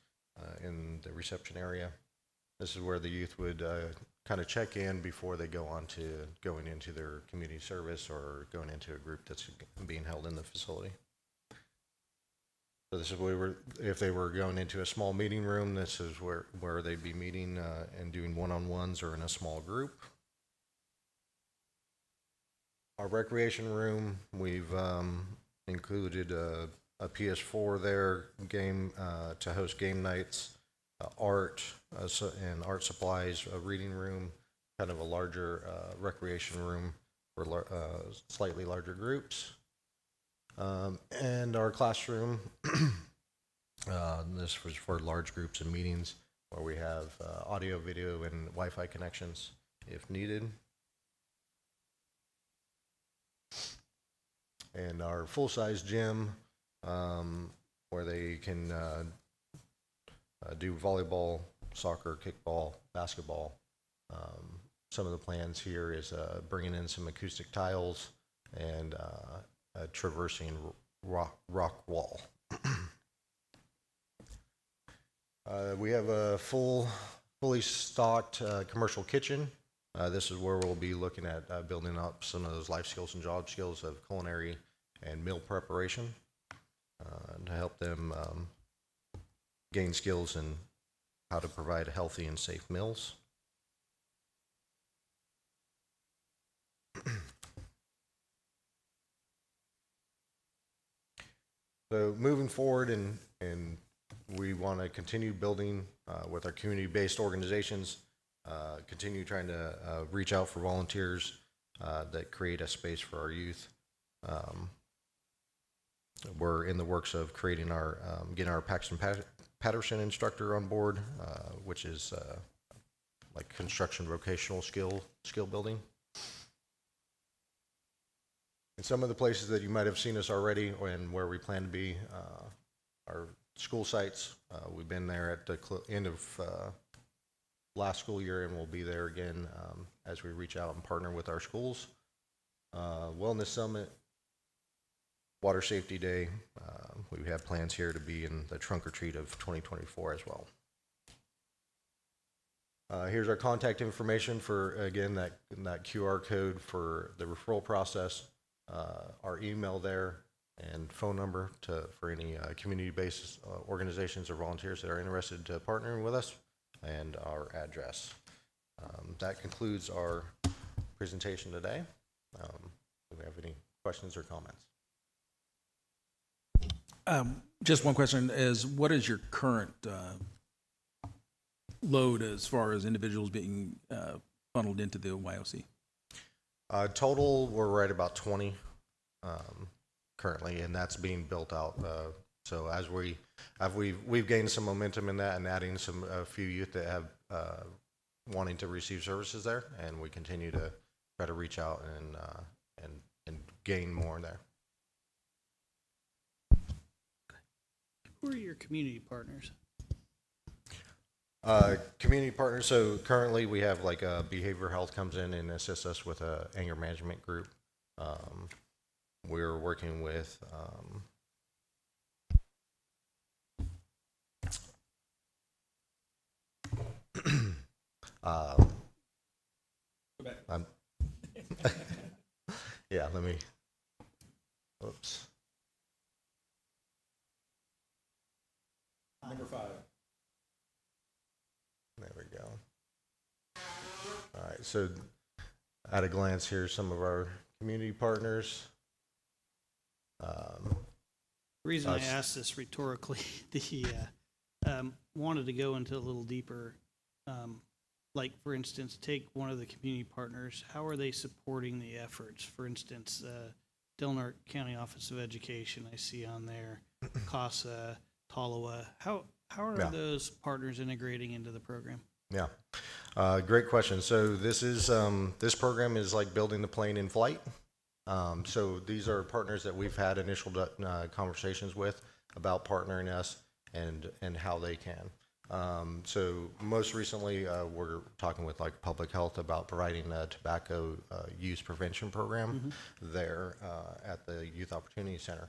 in the reception area. This is where the youth would kind of check in before they go on to going into their community service or going into a group that's being held in the facility. So this is where if they were going into a small meeting room, this is where they'd be meeting and doing one-on-ones or in a small group. Our recreation room, we've included a PS4 there, game to host game nights, art and art supplies, a reading room, kind of a larger recreation room for slightly larger groups. And our classroom, this was for large groups and meetings where we have audio, video, and Wi-Fi connections if needed. And our full-size gym, where they can do volleyball, soccer, kickball, basketball. Some of the plans here is bringing in some acoustic tiles and a traversing rock wall. We have a fully stocked commercial kitchen. This is where we'll be looking at building up some of those life skills and job skills of culinary and meal preparation to help them gain skills in how to provide healthy and safe meals. So moving forward, and we want to continue building with our community-based organizations, continue trying to reach out for volunteers that create a space for our youth. We're in the works of creating our, getting our Paxton Patterson instructor on board, which is like construction vocational skill building. And some of the places that you might have seen us already and where we plan to be are school sites. We've been there at the end of last school year, and we'll be there again as we reach out and partner with our schools. Wellness Summit, Water Safety Day. We have plans here to be in the trunk or treat of 2024 as well. Here's our contact information for, again, that QR code for the referral process, our email there, and phone number for any community-based organizations or volunteers that are interested to partnering with us, and our address. That concludes our presentation today. Do we have any questions or comments? Just one question is, what is your current load as far as individuals being funneled into the YOC? Total, we're right about 20 currently, and that's being built out. So as we've gained some momentum in that and adding a few youth that have wanting to receive services there, and we continue to try to reach out and gain more there. Who are your community partners? Community partners. So currently we have like behavioral health comes in and assists us with a anger management group. We're working with yeah, let me, oops. Number 5. There we go. All right, so at a glance, here's some of our community partners. The reason I asked this rhetorically, wanted to go into a little deeper. Like, for instance, take one of the community partners. How are they supporting the efforts? For instance, Delaware County Office of Education, I see on there, CASA, Tolowa. How are those partners integrating into the program? Yeah, great question. So this is this program is like building the plane in flight. So these are partners that we've had initial conversations with about partnering us and how they can. So most recently, we're talking with like public health about providing a tobacco use prevention program there at the Youth Opportunity Center.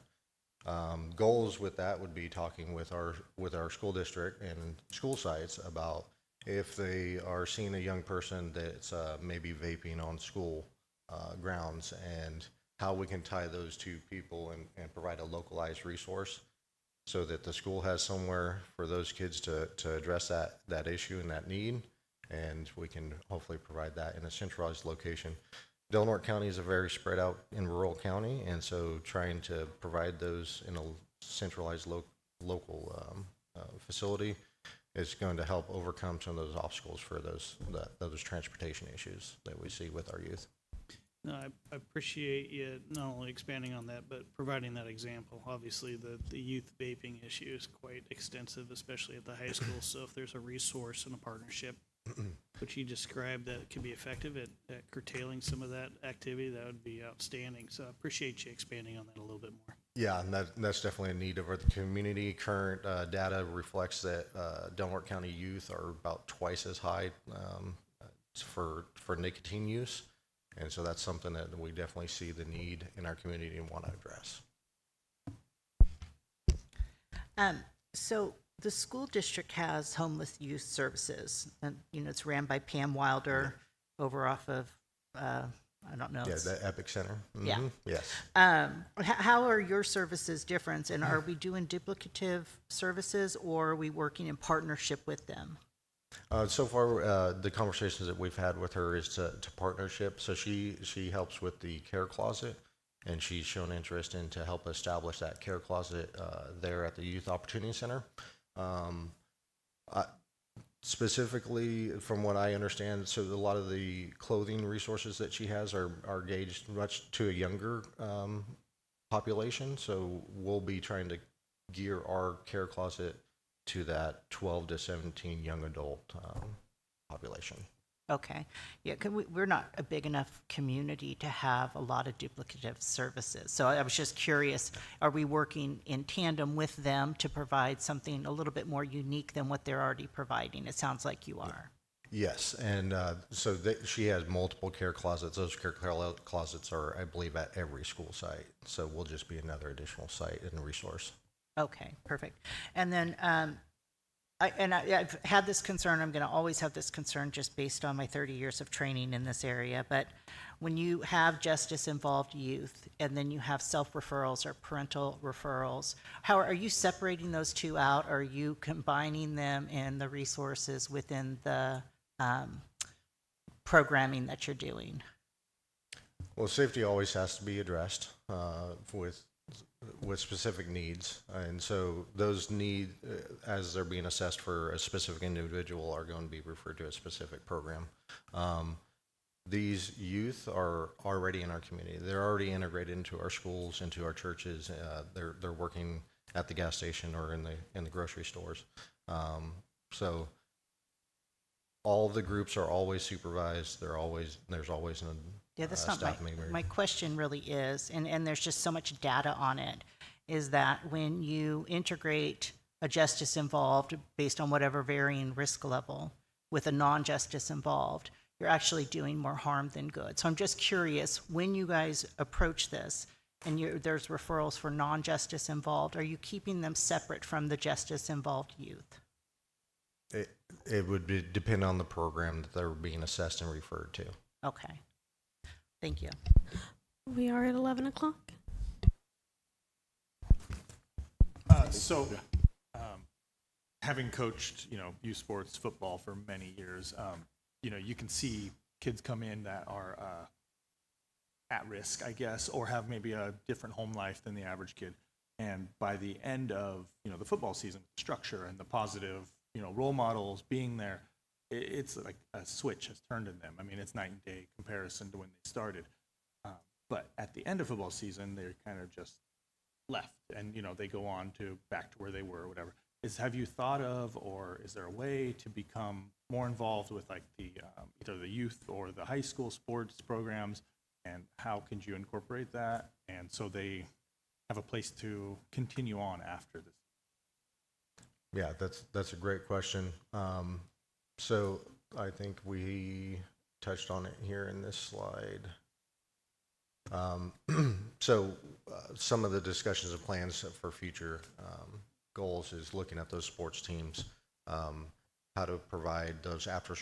Goals with that would be talking with our school district and school sites about if they are seeing a young person that's maybe vaping on school grounds, and how we can tie those two people and provide a localized resource so that the school has somewhere for those kids to address that issue and that need, and we can hopefully provide that in a centralized location. Delaware County is a very spread out in rural county, and so trying to provide those in a centralized local facility is going to help overcome some of those obstacles for those transportation issues that we see with our youth. No, I appreciate you not only expanding on that, but providing that example. Obviously, the youth vaping issue is quite extensive, especially at the high school. So if there's a resource and a partnership, which you described, that could be effective at curtailing some of that activity, that would be outstanding. So I appreciate you expanding on that a little bit more. Yeah, and that's definitely a need of our community. Current data reflects that Delaware County youth are about twice as high for nicotine use. And so that's something that we definitely see the need in our community and want to address. So the school district has homeless youth services, and it's ran by Pam Wilder over off of I don't know. Yeah, It's- the Epic Center. Yeah. Mhm, yes. How are your services different, and are we doing duplicative services, or are we working in partnership with them? So far, the conversations that we've had with her is to partnership. So she helps with the care closet, and she's shown interest in to help establish that care closet there at the Youth Opportunity Center. Specifically, from what I understand, so a lot of the clothing resources that she has are gauged much to a younger population. So we'll be trying to gear our care closet to that 12 to 17 young adult population. Okay, yeah, 'cause we're not a big enough community to have a lot of duplicative services. So I was just curious, are we working in tandem with them to provide something a little bit more unique than what they're already providing? It sounds like you are. Yes, and so she has multiple care closets. Those care closets are, I believe, at every school site. So we'll just be another additional site and resource. Okay, perfect. And then, I've had this concern, I'm going to always have this concern just based on my 30 years of training in this area, but when you have justice-involved youth, and then you have self-referrals or parental referrals, how are you separating those two out? Are you combining them in the resources within the programming that you're doing? Well, safety always has to be addressed with specific needs, and so those needs, as they're being assessed for a specific individual, are going to be referred to a specific program. These youth are already in our community. They're already integrated into our schools, into our churches. They're working at the gas station or in the grocery stores. So all the groups are always supervised. There's always an Yeah, that's not staff my, member. my question really is, and there's just so much data on it, is that when you integrate a justice involved based on whatever varying risk level with a non-justice involved, you're actually doing more harm than good. So I'm just curious, when you guys approach this and there's referrals for non-justice involved, are you keeping them separate from the justice involved youth? It would depend on the program that they're being assessed and referred to. Okay. Thank you. We are at 11 o'clock. Having coached, youth sports, football for many years, you can see kids come in that are at risk, I guess, or have maybe a different home life than the average kid. And by the end of, the football season, structure and the positive, role models being there, it's like a switch has turned in them. I mean, it's night and day comparison to when they started. But at the end of football season, they're kind of just left, and they go on to back to where they were or whatever. Have you thought of, or is there a way to become more involved with like the either the youth or the high school sports programs, and how can you incorporate that, and so they have a place to continue on after this? Yeah, that's a great question. So I think we touched on it here in this slide. Some of the discussions and plans for future goals is looking at those sports teams, how to provide those after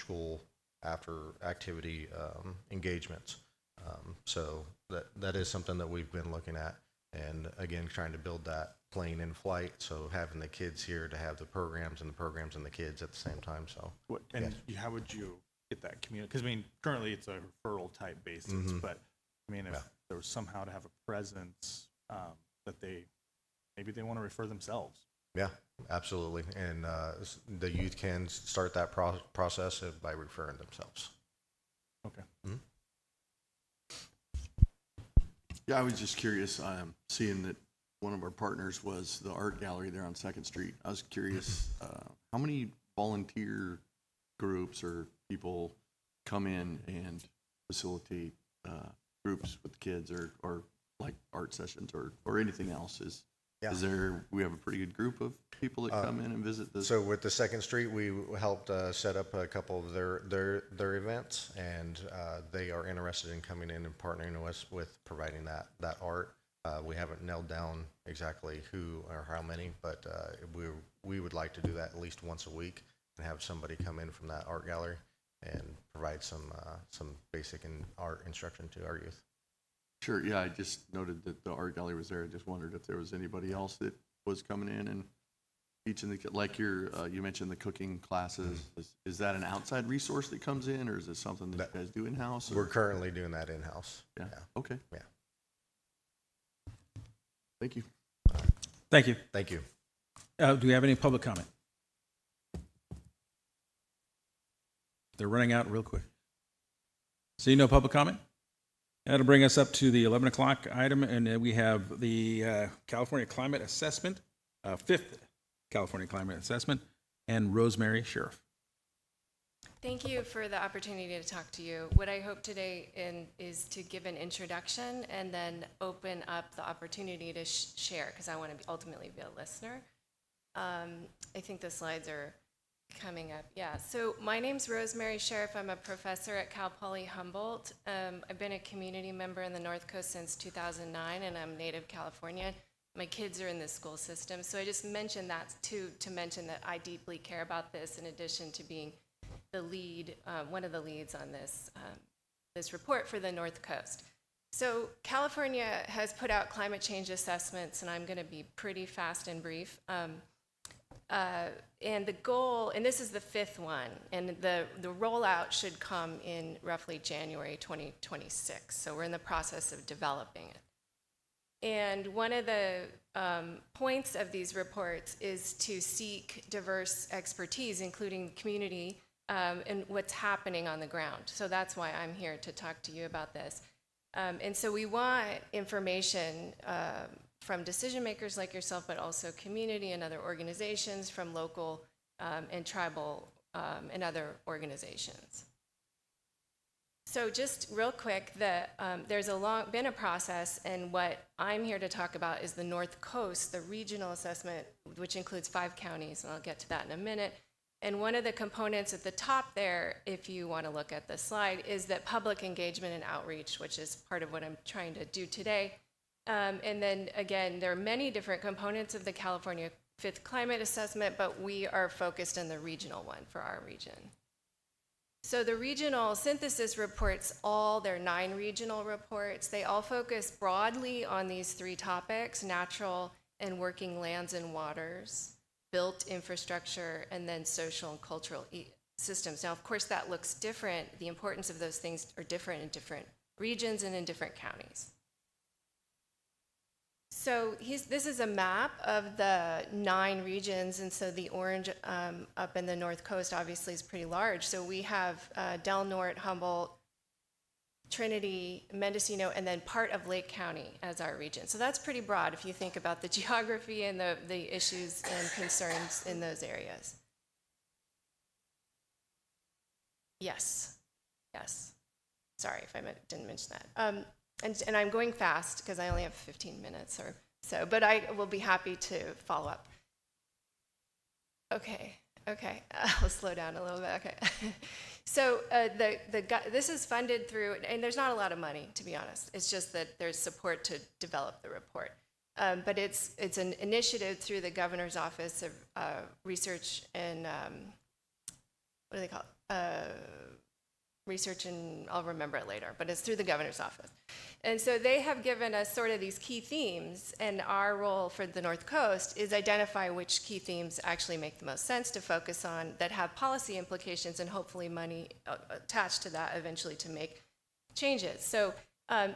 activity engagements. So that is something that we've been looking at, and again, trying to build that plane in flight. So having the kids here to have the programs and the kids at the same time. So How would you get that community? Because currently it's a referral type basis, but if there was somehow to have a presence that maybe they want to refer themselves. Yeah, absolutely. And the youth can start that process by referring themselves. Okay. Mm-hmm. Yeah, I was just curious, seeing that one of our partners was the art gallery there on 2nd Street. I was curious, how many volunteer groups or people come in and facilitate groups with kids or like art sessions or anything else? We have a pretty good group of people that come in and visit this? So with the 2nd Street, we helped set up a couple of their events, and they are interested in coming in and partnering with providing that art. We haven't nailed down exactly who or how many, but we would like to do that at least once a week and have somebody come in from that art gallery and provide some basic art instruction to our youth. Sure, yeah, I just noted that the art gallery was there. I just wondered if there was anybody else that was coming in and teaching the, like you mentioned the cooking classes. Is that an outside resource that comes in, or is it something that you guys do in-house? We're currently doing that in-house. Yeah, okay. Yeah. Thank you. Thank you. Thank you. Do we have any public comment? They're running out real quick. See no public comment? That'll bring us up to the 11 o'clock item, and then we have the California Climate Assessment, 5th California Climate Assessment, and Rosemary Sheriff. Thank you for the opportunity to talk to you. What I hope today is to give an introduction and then open up the opportunity to share, because I want to ultimately be a listener. I think the slides are coming up. Yeah, so my name's Rosemary Sheriff. I'm a professor at Cal Poly Humboldt. I've been a community member in the North Coast since 2009, and I'm native Californian. My kids are in the school system, so I just mentioned that to mention that I deeply care about this, in addition to being the lead, one of the leads on this this report for the North Coast. So California has put out climate change assessments, and I'm going to be pretty fast and brief. And the goal, and this is the 5th one, and the rollout should come in roughly January 2026. So we're in the process of developing it. And one of the points of these reports is to seek diverse expertise, including community, and what's happening on the ground. So that's why I'm here to talk to you about this. And so we want information from decision makers like yourself, but also community and other organizations, from local and tribal and other organizations. So just real quick, there's been a process, and what I'm here to talk about is the North Coast, the regional assessment, which includes 5 counties, and I'll get to that in a minute. And one of the components at the top there, if you want to look at the slide, is that public engagement and outreach, which is part of what I'm trying to do today. And then again, there are many different components of the California 5th Climate Assessment, but we are focused on the regional one for our region. So the regional synthesis reports, all their 9 regional reports, they all focus broadly on these 3 topics: natural and working lands and waters, built infrastructure, and then social and cultural systems. Now, of course, that looks different. The importance of those things are different in different regions and in different counties. So this is a map of the 9 regions, and so the orange up in the North Coast obviously is pretty large. So we have Del Norte, Humboldt, Trinity, Mendocino, and then part of Lake County as our region. So that's pretty broad if you think about the geography and the issues and concerns in those areas. Yes. Sorry if I didn't mention that. And I'm going fast because I only have 15 minutes or so, but I will be happy to follow up. Okay, I'll slow down a little bit, okay. So this is funded through, and there's not a lot of money, to be honest. It's just that there's support to develop the report. But it's an initiative through the Governor's Office of Research and, what do they call it? Research, and I'll remember it later, but it's through the Governor's Office. And so they have given us sort of these key themes, and our role for the North Coast is identify which key themes actually make the most sense to focus on, that have policy implications and hopefully money attached to that eventually to make changes. So I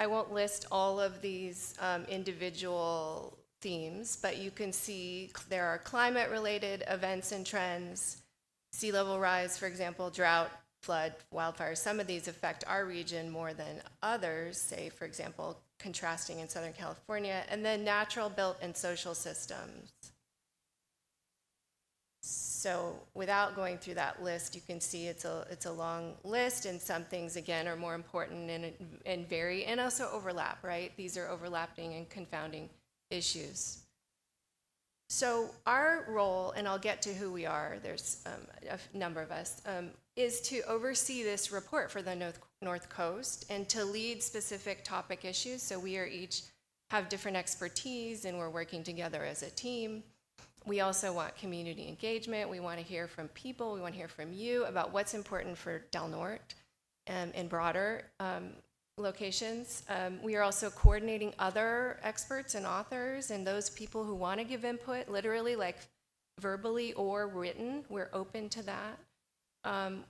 won't list all of these individual themes, but you can see there are climate-related events and trends, sea level rise, for example, drought, flood, wildfires. Some of these affect our region more than others, say, for example, contrasting in Southern California, and then natural, built, and social systems. So without going through that list, you can see it's a long list, and some things, again, are more important and vary, and also overlap, right? These are overlapping and confounding issues. So our role, and I'll get to who we are, there's a number of us, is to oversee this report for the North Coast and to lead specific topic issues. So we are each have different expertise, and we're working together as a team. We also want community engagement. We want to hear from people. We want to hear from you about what's important for Del Norte and broader locations. We are also coordinating other experts and authors and those people who want to give input, literally like verbally or written. We're open to that.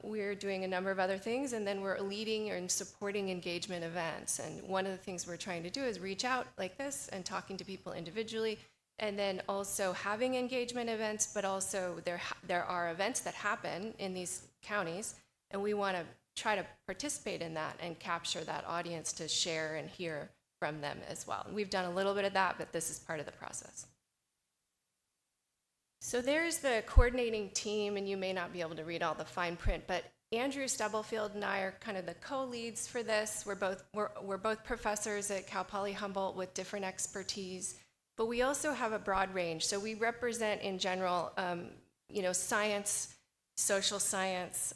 We're doing a number of other things, and then we're leading and supporting engagement events. And one of the things we're trying to do is reach out like this and talking to people individually, and then also having engagement events, but also there are events that happen in these counties, and we want to try to participate in that and capture that audience to share and hear from them as well. And we've done a little bit of that, but this is part of the process. So there's the coordinating team, and you may not be able to read all the fine print, but Andrew Stubblefield and I are kind of the co-leads for this. We're both professors at Cal Poly Humboldt with different expertise, but we also have a broad range. So we represent in general, science, social science,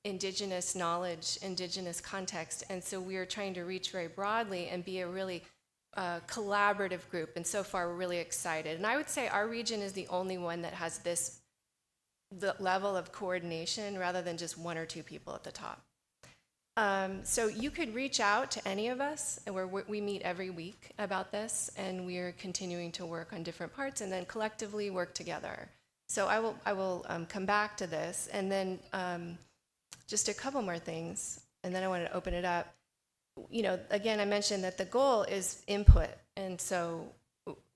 indigenous knowledge, indigenous context, and so we are trying to reach very broadly and be a really collaborative group, and so far we're really excited. And I would say our region is the only one that has the level of coordination rather than just one or two people at the top. So you could reach out to any of us, and we meet every week about this, and we are continuing to work on different parts and then collectively work together. So I will come back to this, and then just a couple more things, and then I want to open it up. Again, I mentioned that the goal is input. And so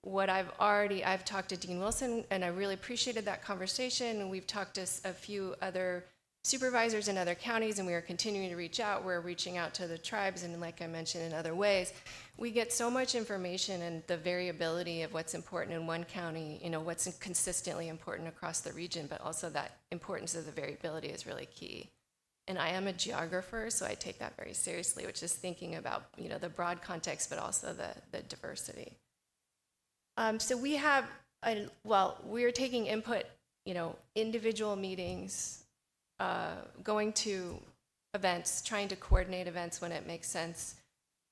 I've talked to Dean Wilson, and I really appreciated that conversation. And we've talked to a few other supervisors in other counties, and we are continuing to reach out. We're reaching out to the tribes, and like I mentioned, in other ways. We get so much information, and the variability of what's important in one county, what's consistently important across the region, but also that importance of the variability is really key. And I am a geographer, so I take that very seriously, which is thinking about, the broad context, but also the diversity. So we have, we're taking input, individual meetings, going to events, trying to coordinate events when it makes sense.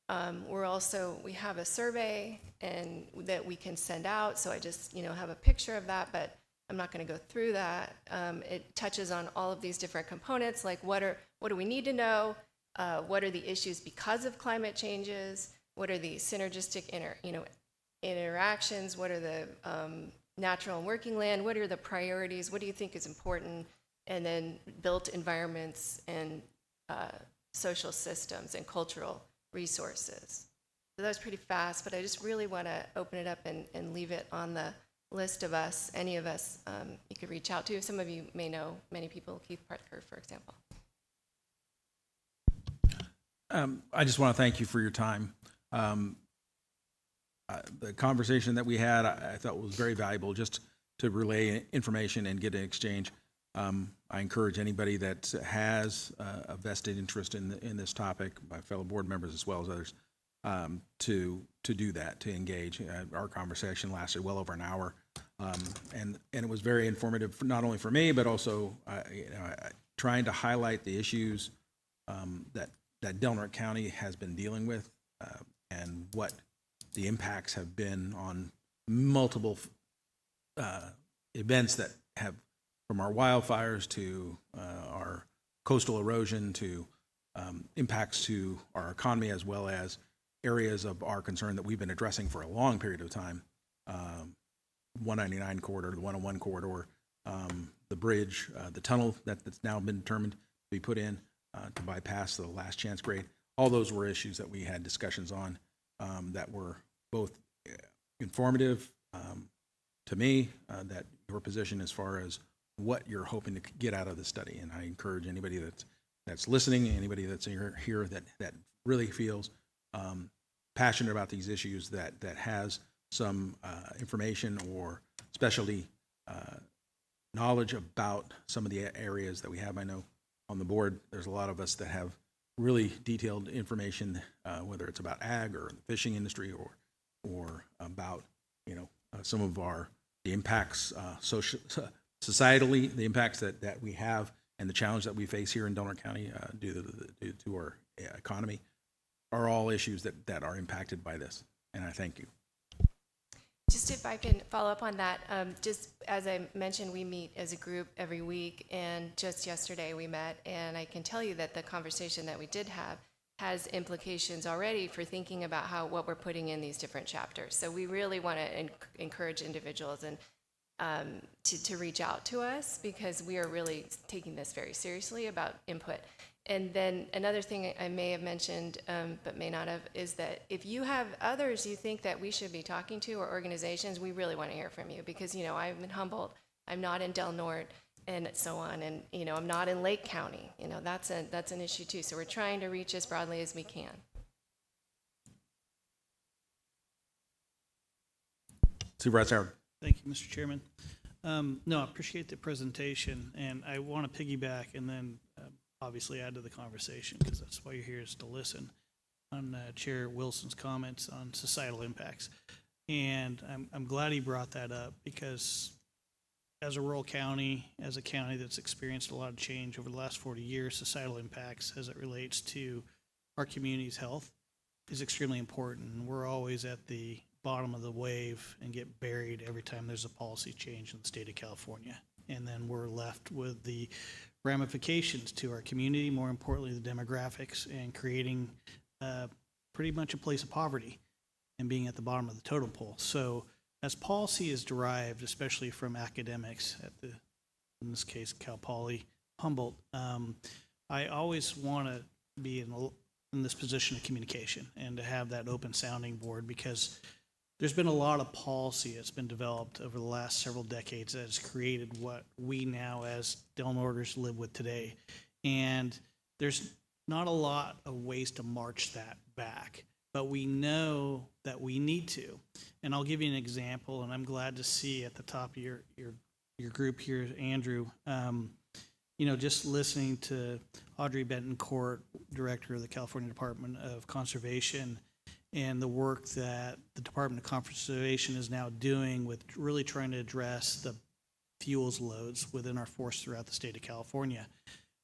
We have a survey and that we can send out, so I just, have a picture of that, but I'm not going to go through that. It touches on all of these different components, like what do we need to know? What are the issues because of climate changes? What are the synergistic interactions? What are the natural and working land? What are the priorities? What do you think is important? And then built environments and social systems and cultural resources. So that was pretty fast, but I just really want to open it up and leave it on the list of us, any of us you could reach out to. Some of you may know many people, Keith Parker, for example. I just want to thank you for your time. The conversation that we had, I thought was very valuable, just to relay information and get an exchange. I encourage anybody that has a vested interest in this topic, my fellow board members as well as others, to do that, to engage. Our conversation lasted well over an hour, and it was very informative, not only for me, but also trying to highlight the issues that Del Norte County has been dealing with, and what the impacts have been on multiple events that have, from our wildfires to our coastal erosion to impacts to our economy, as well as areas of our concern that we've been addressing for a long period of time. 199 corridor, the 101 corridor, the bridge, the tunnel that's now been determined to be put in to bypass the last chance grade. All those were issues that we had discussions on that were both informative to me, that your position as far as what you're hoping to get out of the study. And I encourage anybody that's listening, anybody that's here that really feels passionate about these issues, that has some information or specialty knowledge about some of the areas that we have. I know on the board, there's a lot of us that have really detailed information, whether it's about ag or the fishing industry or about, some of the impacts societally, the impacts that we have and the challenge that we face here in Del Norte County due to our economy are all issues that are impacted by this. And I thank you. Just if I can follow up on that, just as I mentioned, we meet as a group every week, and just yesterday we met, and I can tell you that the conversation that we did have has implications already for thinking about what we're putting in these different chapters. So we really want to encourage individuals and to reach out to us, because we are really taking this very seriously about input. And then another thing I may have mentioned, but may not have, is that if you have others you think that we should be talking to, or organizations, we really want to hear from you, because, I'm in Humboldt, I'm not in Del Norte, and so on, and, I'm not in Lake County. That's an issue too. So we're trying to reach as broadly as we can. Supervisor Howard. Thank you, Mr. Chairman. No, I appreciate the presentation, and I want to piggyback and then obviously add to the conversation, because that's why you're here, is to listen, on Chair Wilson's comments on societal impacts. And I'm glad he brought that up, because as a rural county, as a county that's experienced a lot of change over the last 40 years, societal impacts as it relates to our community's health is extremely important. And we're always at the bottom of the wave and get buried every time there's a policy change in the state of California. And then we're left with the ramifications to our community, more importantly, the demographics, and creating pretty much a place of poverty and being at the bottom of the totem pole. So as policy is derived, especially from academics at in this case, Cal Poly, Humboldt, I always want to be in this position of communication and to have that open sounding board, because there's been a lot of policy that's been developed over the last several decades that has created what we now as Del Norters live with today. And there's not a lot of ways to march that back, but we know that we need to. And I'll give you an example, and I'm glad to see at the top of your group here, Andrew, just listening to Audrey Bentoncourt, Director of the California Department of Conservation, and the work that the Department of Conservation is now doing with really trying to address the fuels loads within our forests throughout the state of California.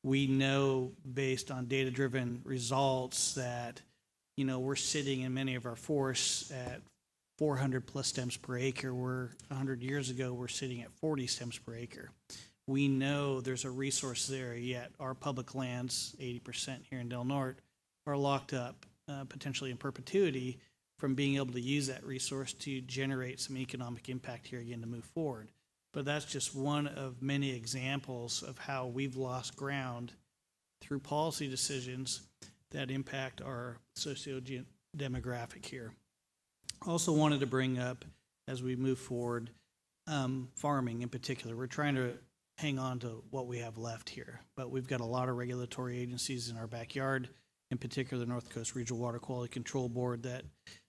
We know, based on data-driven results, that we're sitting in many of our forests at 400 plus stems per acre, where 100 years ago we're sitting at 40 stems per acre. We know there's a resource there, yet our public lands, 80% here in Del Norte, are locked up potentially in perpetuity from being able to use that resource to generate some economic impact here again to move forward. But that's just one of many examples of how we've lost ground through policy decisions that impact our socio-demographic here. Also wanted to bring up, as we move forward, farming in particular. We're trying to hang on to what we have left here, but we've got a lot of regulatory agencies in our backyard, in particular the North Coast Regional Water Quality Control Board, that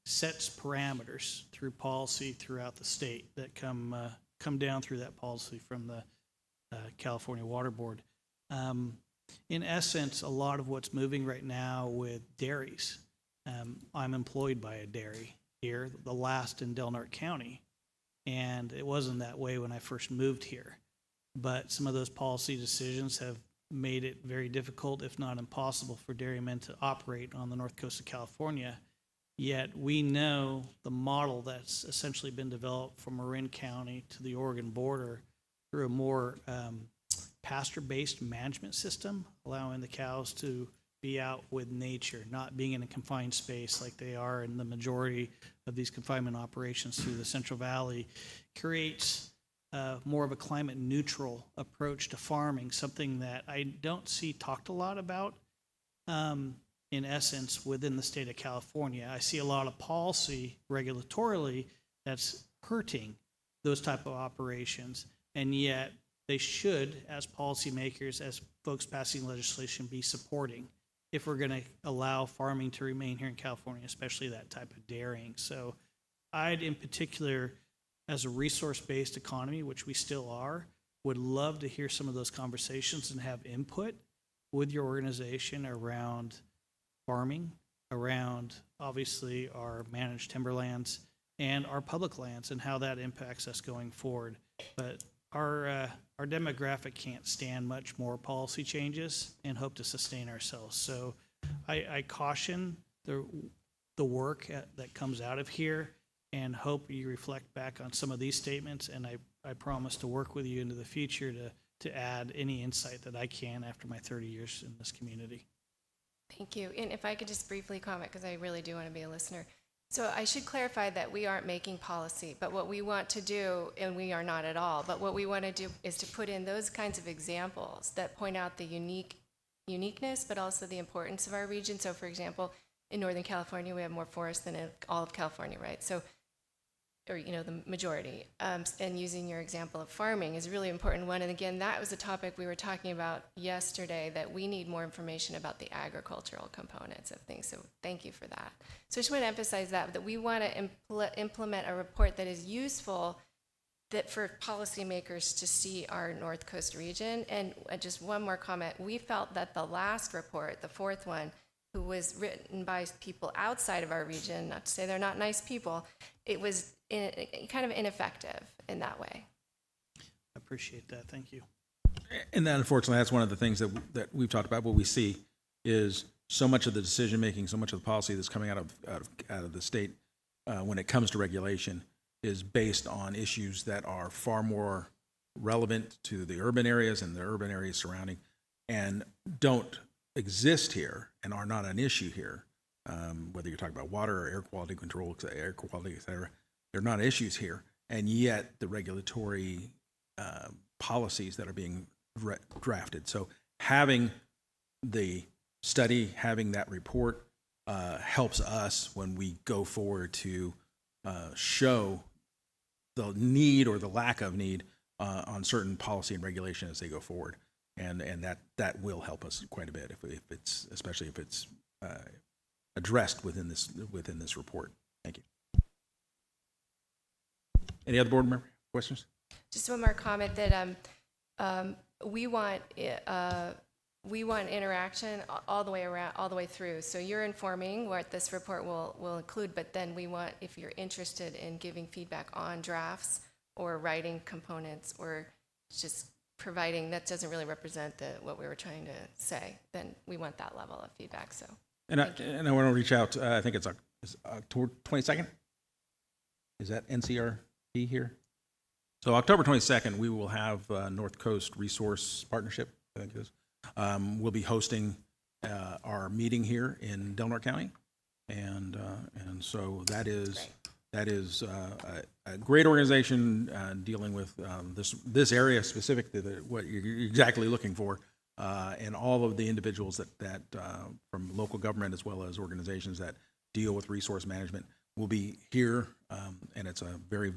sets parameters through policy throughout the state that come down through that policy from the California Water Board. In essence, a lot of what's moving right now with dairies, I'm employed by a dairy here, the last in Del Norte County, and it wasn't that way when I first moved here. But some of those policy decisions have made it very difficult, if not impossible, for dairymen to operate on the north coast of California. Yet we know the model that's essentially been developed from Marin County to the Oregon border through a more pasture-based management system, allowing the cows to be out with nature, not being in a confined space like they are in the majority of these confinement operations through the Central Valley, creates more of a climate neutral approach to farming, something that I don't see talked a lot about in essence within the state of California. I see a lot of policy regulatorily that's hurting those type of operations, and yet they should, as policymakers, as folks passing legislation, be supporting if we're going to allow farming to remain here in California, especially that type of dairying. So I'd in particular, as a resource-based economy, which we still are, would love to hear some of those conversations and have input with your organization around farming, around obviously our managed timberlands and our public lands and how that impacts us going forward. But our demographic can't stand much more policy changes and hope to sustain ourselves. So I caution the work that comes out of here and hope you reflect back on some of these statements, and I promise to work with you into the future to add any insight that I can after my 30 years in this community. Thank you. And if I could just briefly comment, because I really do want to be a listener. So I should clarify that we aren't making policy, but what we want to do, and we are not at all, but what we want to do is to put in those kinds of examples that point out the uniqueness, but also the importance of our region. So for example, in Northern California, we have more forests than in all of California, right? So, or, you know, the majority. And using your example of farming is a really important one. And again, that was a topic we were talking about yesterday, that we need more information about the agricultural components of things. So thank you for that. So I just want to emphasize that we want to implement a report that is useful that for policymakers to see our North Coast region. And just one more comment. We felt that the last report, the fourth one, who was written by people outside of our region, not to say they're not nice people, it was kind of ineffective in that way. I appreciate that. Thank you. And then unfortunately, that's one of the things that we've talked about. What we see is so much of the decision making, so much of the policy that's coming out of the state when it comes to regulation is based on issues that are far more relevant to the urban areas and the urban areas surrounding, and don't exist here and are not an issue here. Whether you're talking about water or air quality control, air quality, et cetera, they're not issues here. And yet the regulatory policies that are being drafted. So having the study, having that report helps us when we go forward to show the need or the lack of need on certain policy and regulation as they go forward. And that will help us quite a bit if it's, especially if it's addressed within this report. Thank you. Any other board member questions? Just one more comment that we want interaction all the way around, all the way through. So you're informing what this report will include, but then we want, if you're interested in giving feedback on drafts or writing components or just providing that doesn't really represent what we were trying to say, then we want that level of feedback. So. And I want to reach out. I think it's October 22nd. Is that NCRP here? So October 22nd, we will have North Coast Resource Partnership, I think it is. We'll be hosting our meeting here in Delaware County, and so that is a great organization dealing with this area specific to what you're exactly looking for, and all of the individuals that from local government as well as organizations that deal with resource management will be here, and it's a very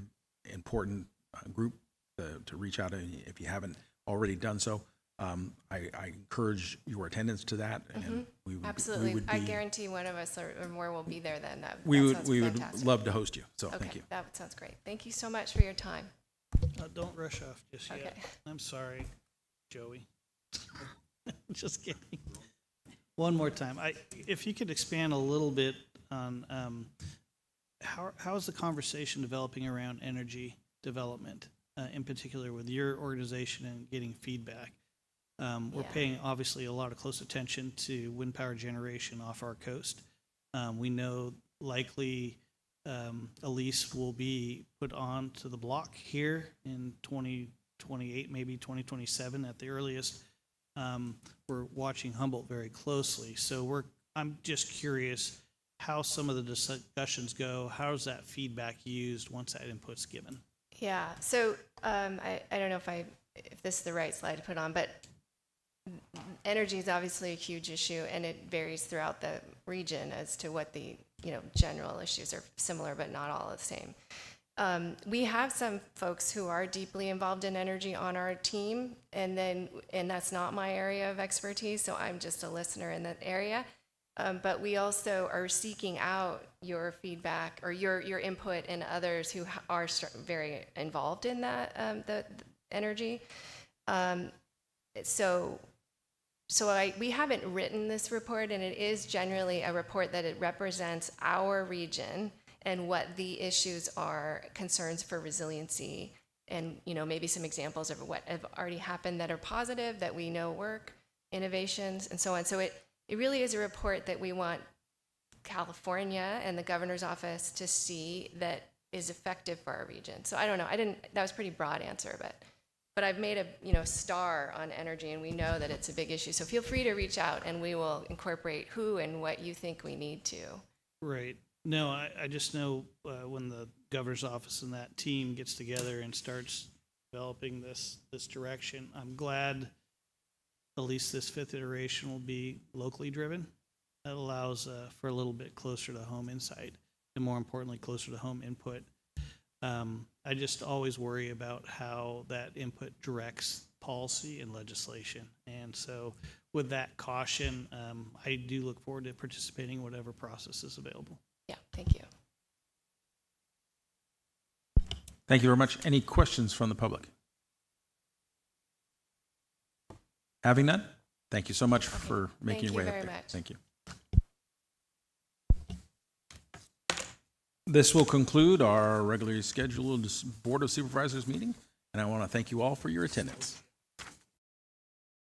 important group to reach out if you haven't already done so. I encourage your attendance to that, and absolutely. I guarantee one of us or more will be there then. We would love to host you. So okay, thank you. That sounds great. Thank you so much for your time. Don't rush off just yet. Okay. I'm sorry, Joey. Just kidding. One more time. If you could expand a little bit on how is the conversation developing around energy development, in particular with your organization and getting feedback. We're paying obviously a lot of close attention to wind power generation off our coast. We know likely Elise will be put on to the block here in 2028, maybe 2027 at the earliest. We're watching Humboldt very closely. So I'm just curious how some of the discussions go. How is that feedback used once that input's given? Yeah. So I don't know if this is the right slide to put on, but energy is obviously a huge issue, and it varies throughout the region as to what the general issues are similar, but not all the same. We have some folks who are deeply involved in energy on our team, and that's not my area of expertise, so I'm just a listener in that area. But we also are seeking out your feedback or your input and others who are very involved in that the energy. We haven't written this report, and it is generally a report that it represents our region and what the issues are, concerns for resiliency, and maybe some examples of what have already happened that are positive, that we know work, innovations, and so on. So it really is a report that we want California and the governor's office to see that is effective for our region. So I don't know, that was a pretty broad answer, but I've made a, star on energy, and we know that it's a big issue. So feel free to reach out, and we will incorporate who and what you think we need to. Right. No, I just know when the governor's office and that team gets together and starts developing this direction, I'm glad at least this fifth iteration will be locally driven. That allows for a little bit closer to home insight, and more importantly, closer to home input. I just always worry about how that input directs policy and legislation. And so with that caution, I do look forward to participating in whatever process is available. Yeah, thank you. Thank you very much. Any questions from the public? Having none, thank you so much for making your way up there. Thank you Thank very you. This will conclude our regularly scheduled Board of Supervisors meeting, and I want to thank you all for your attendance.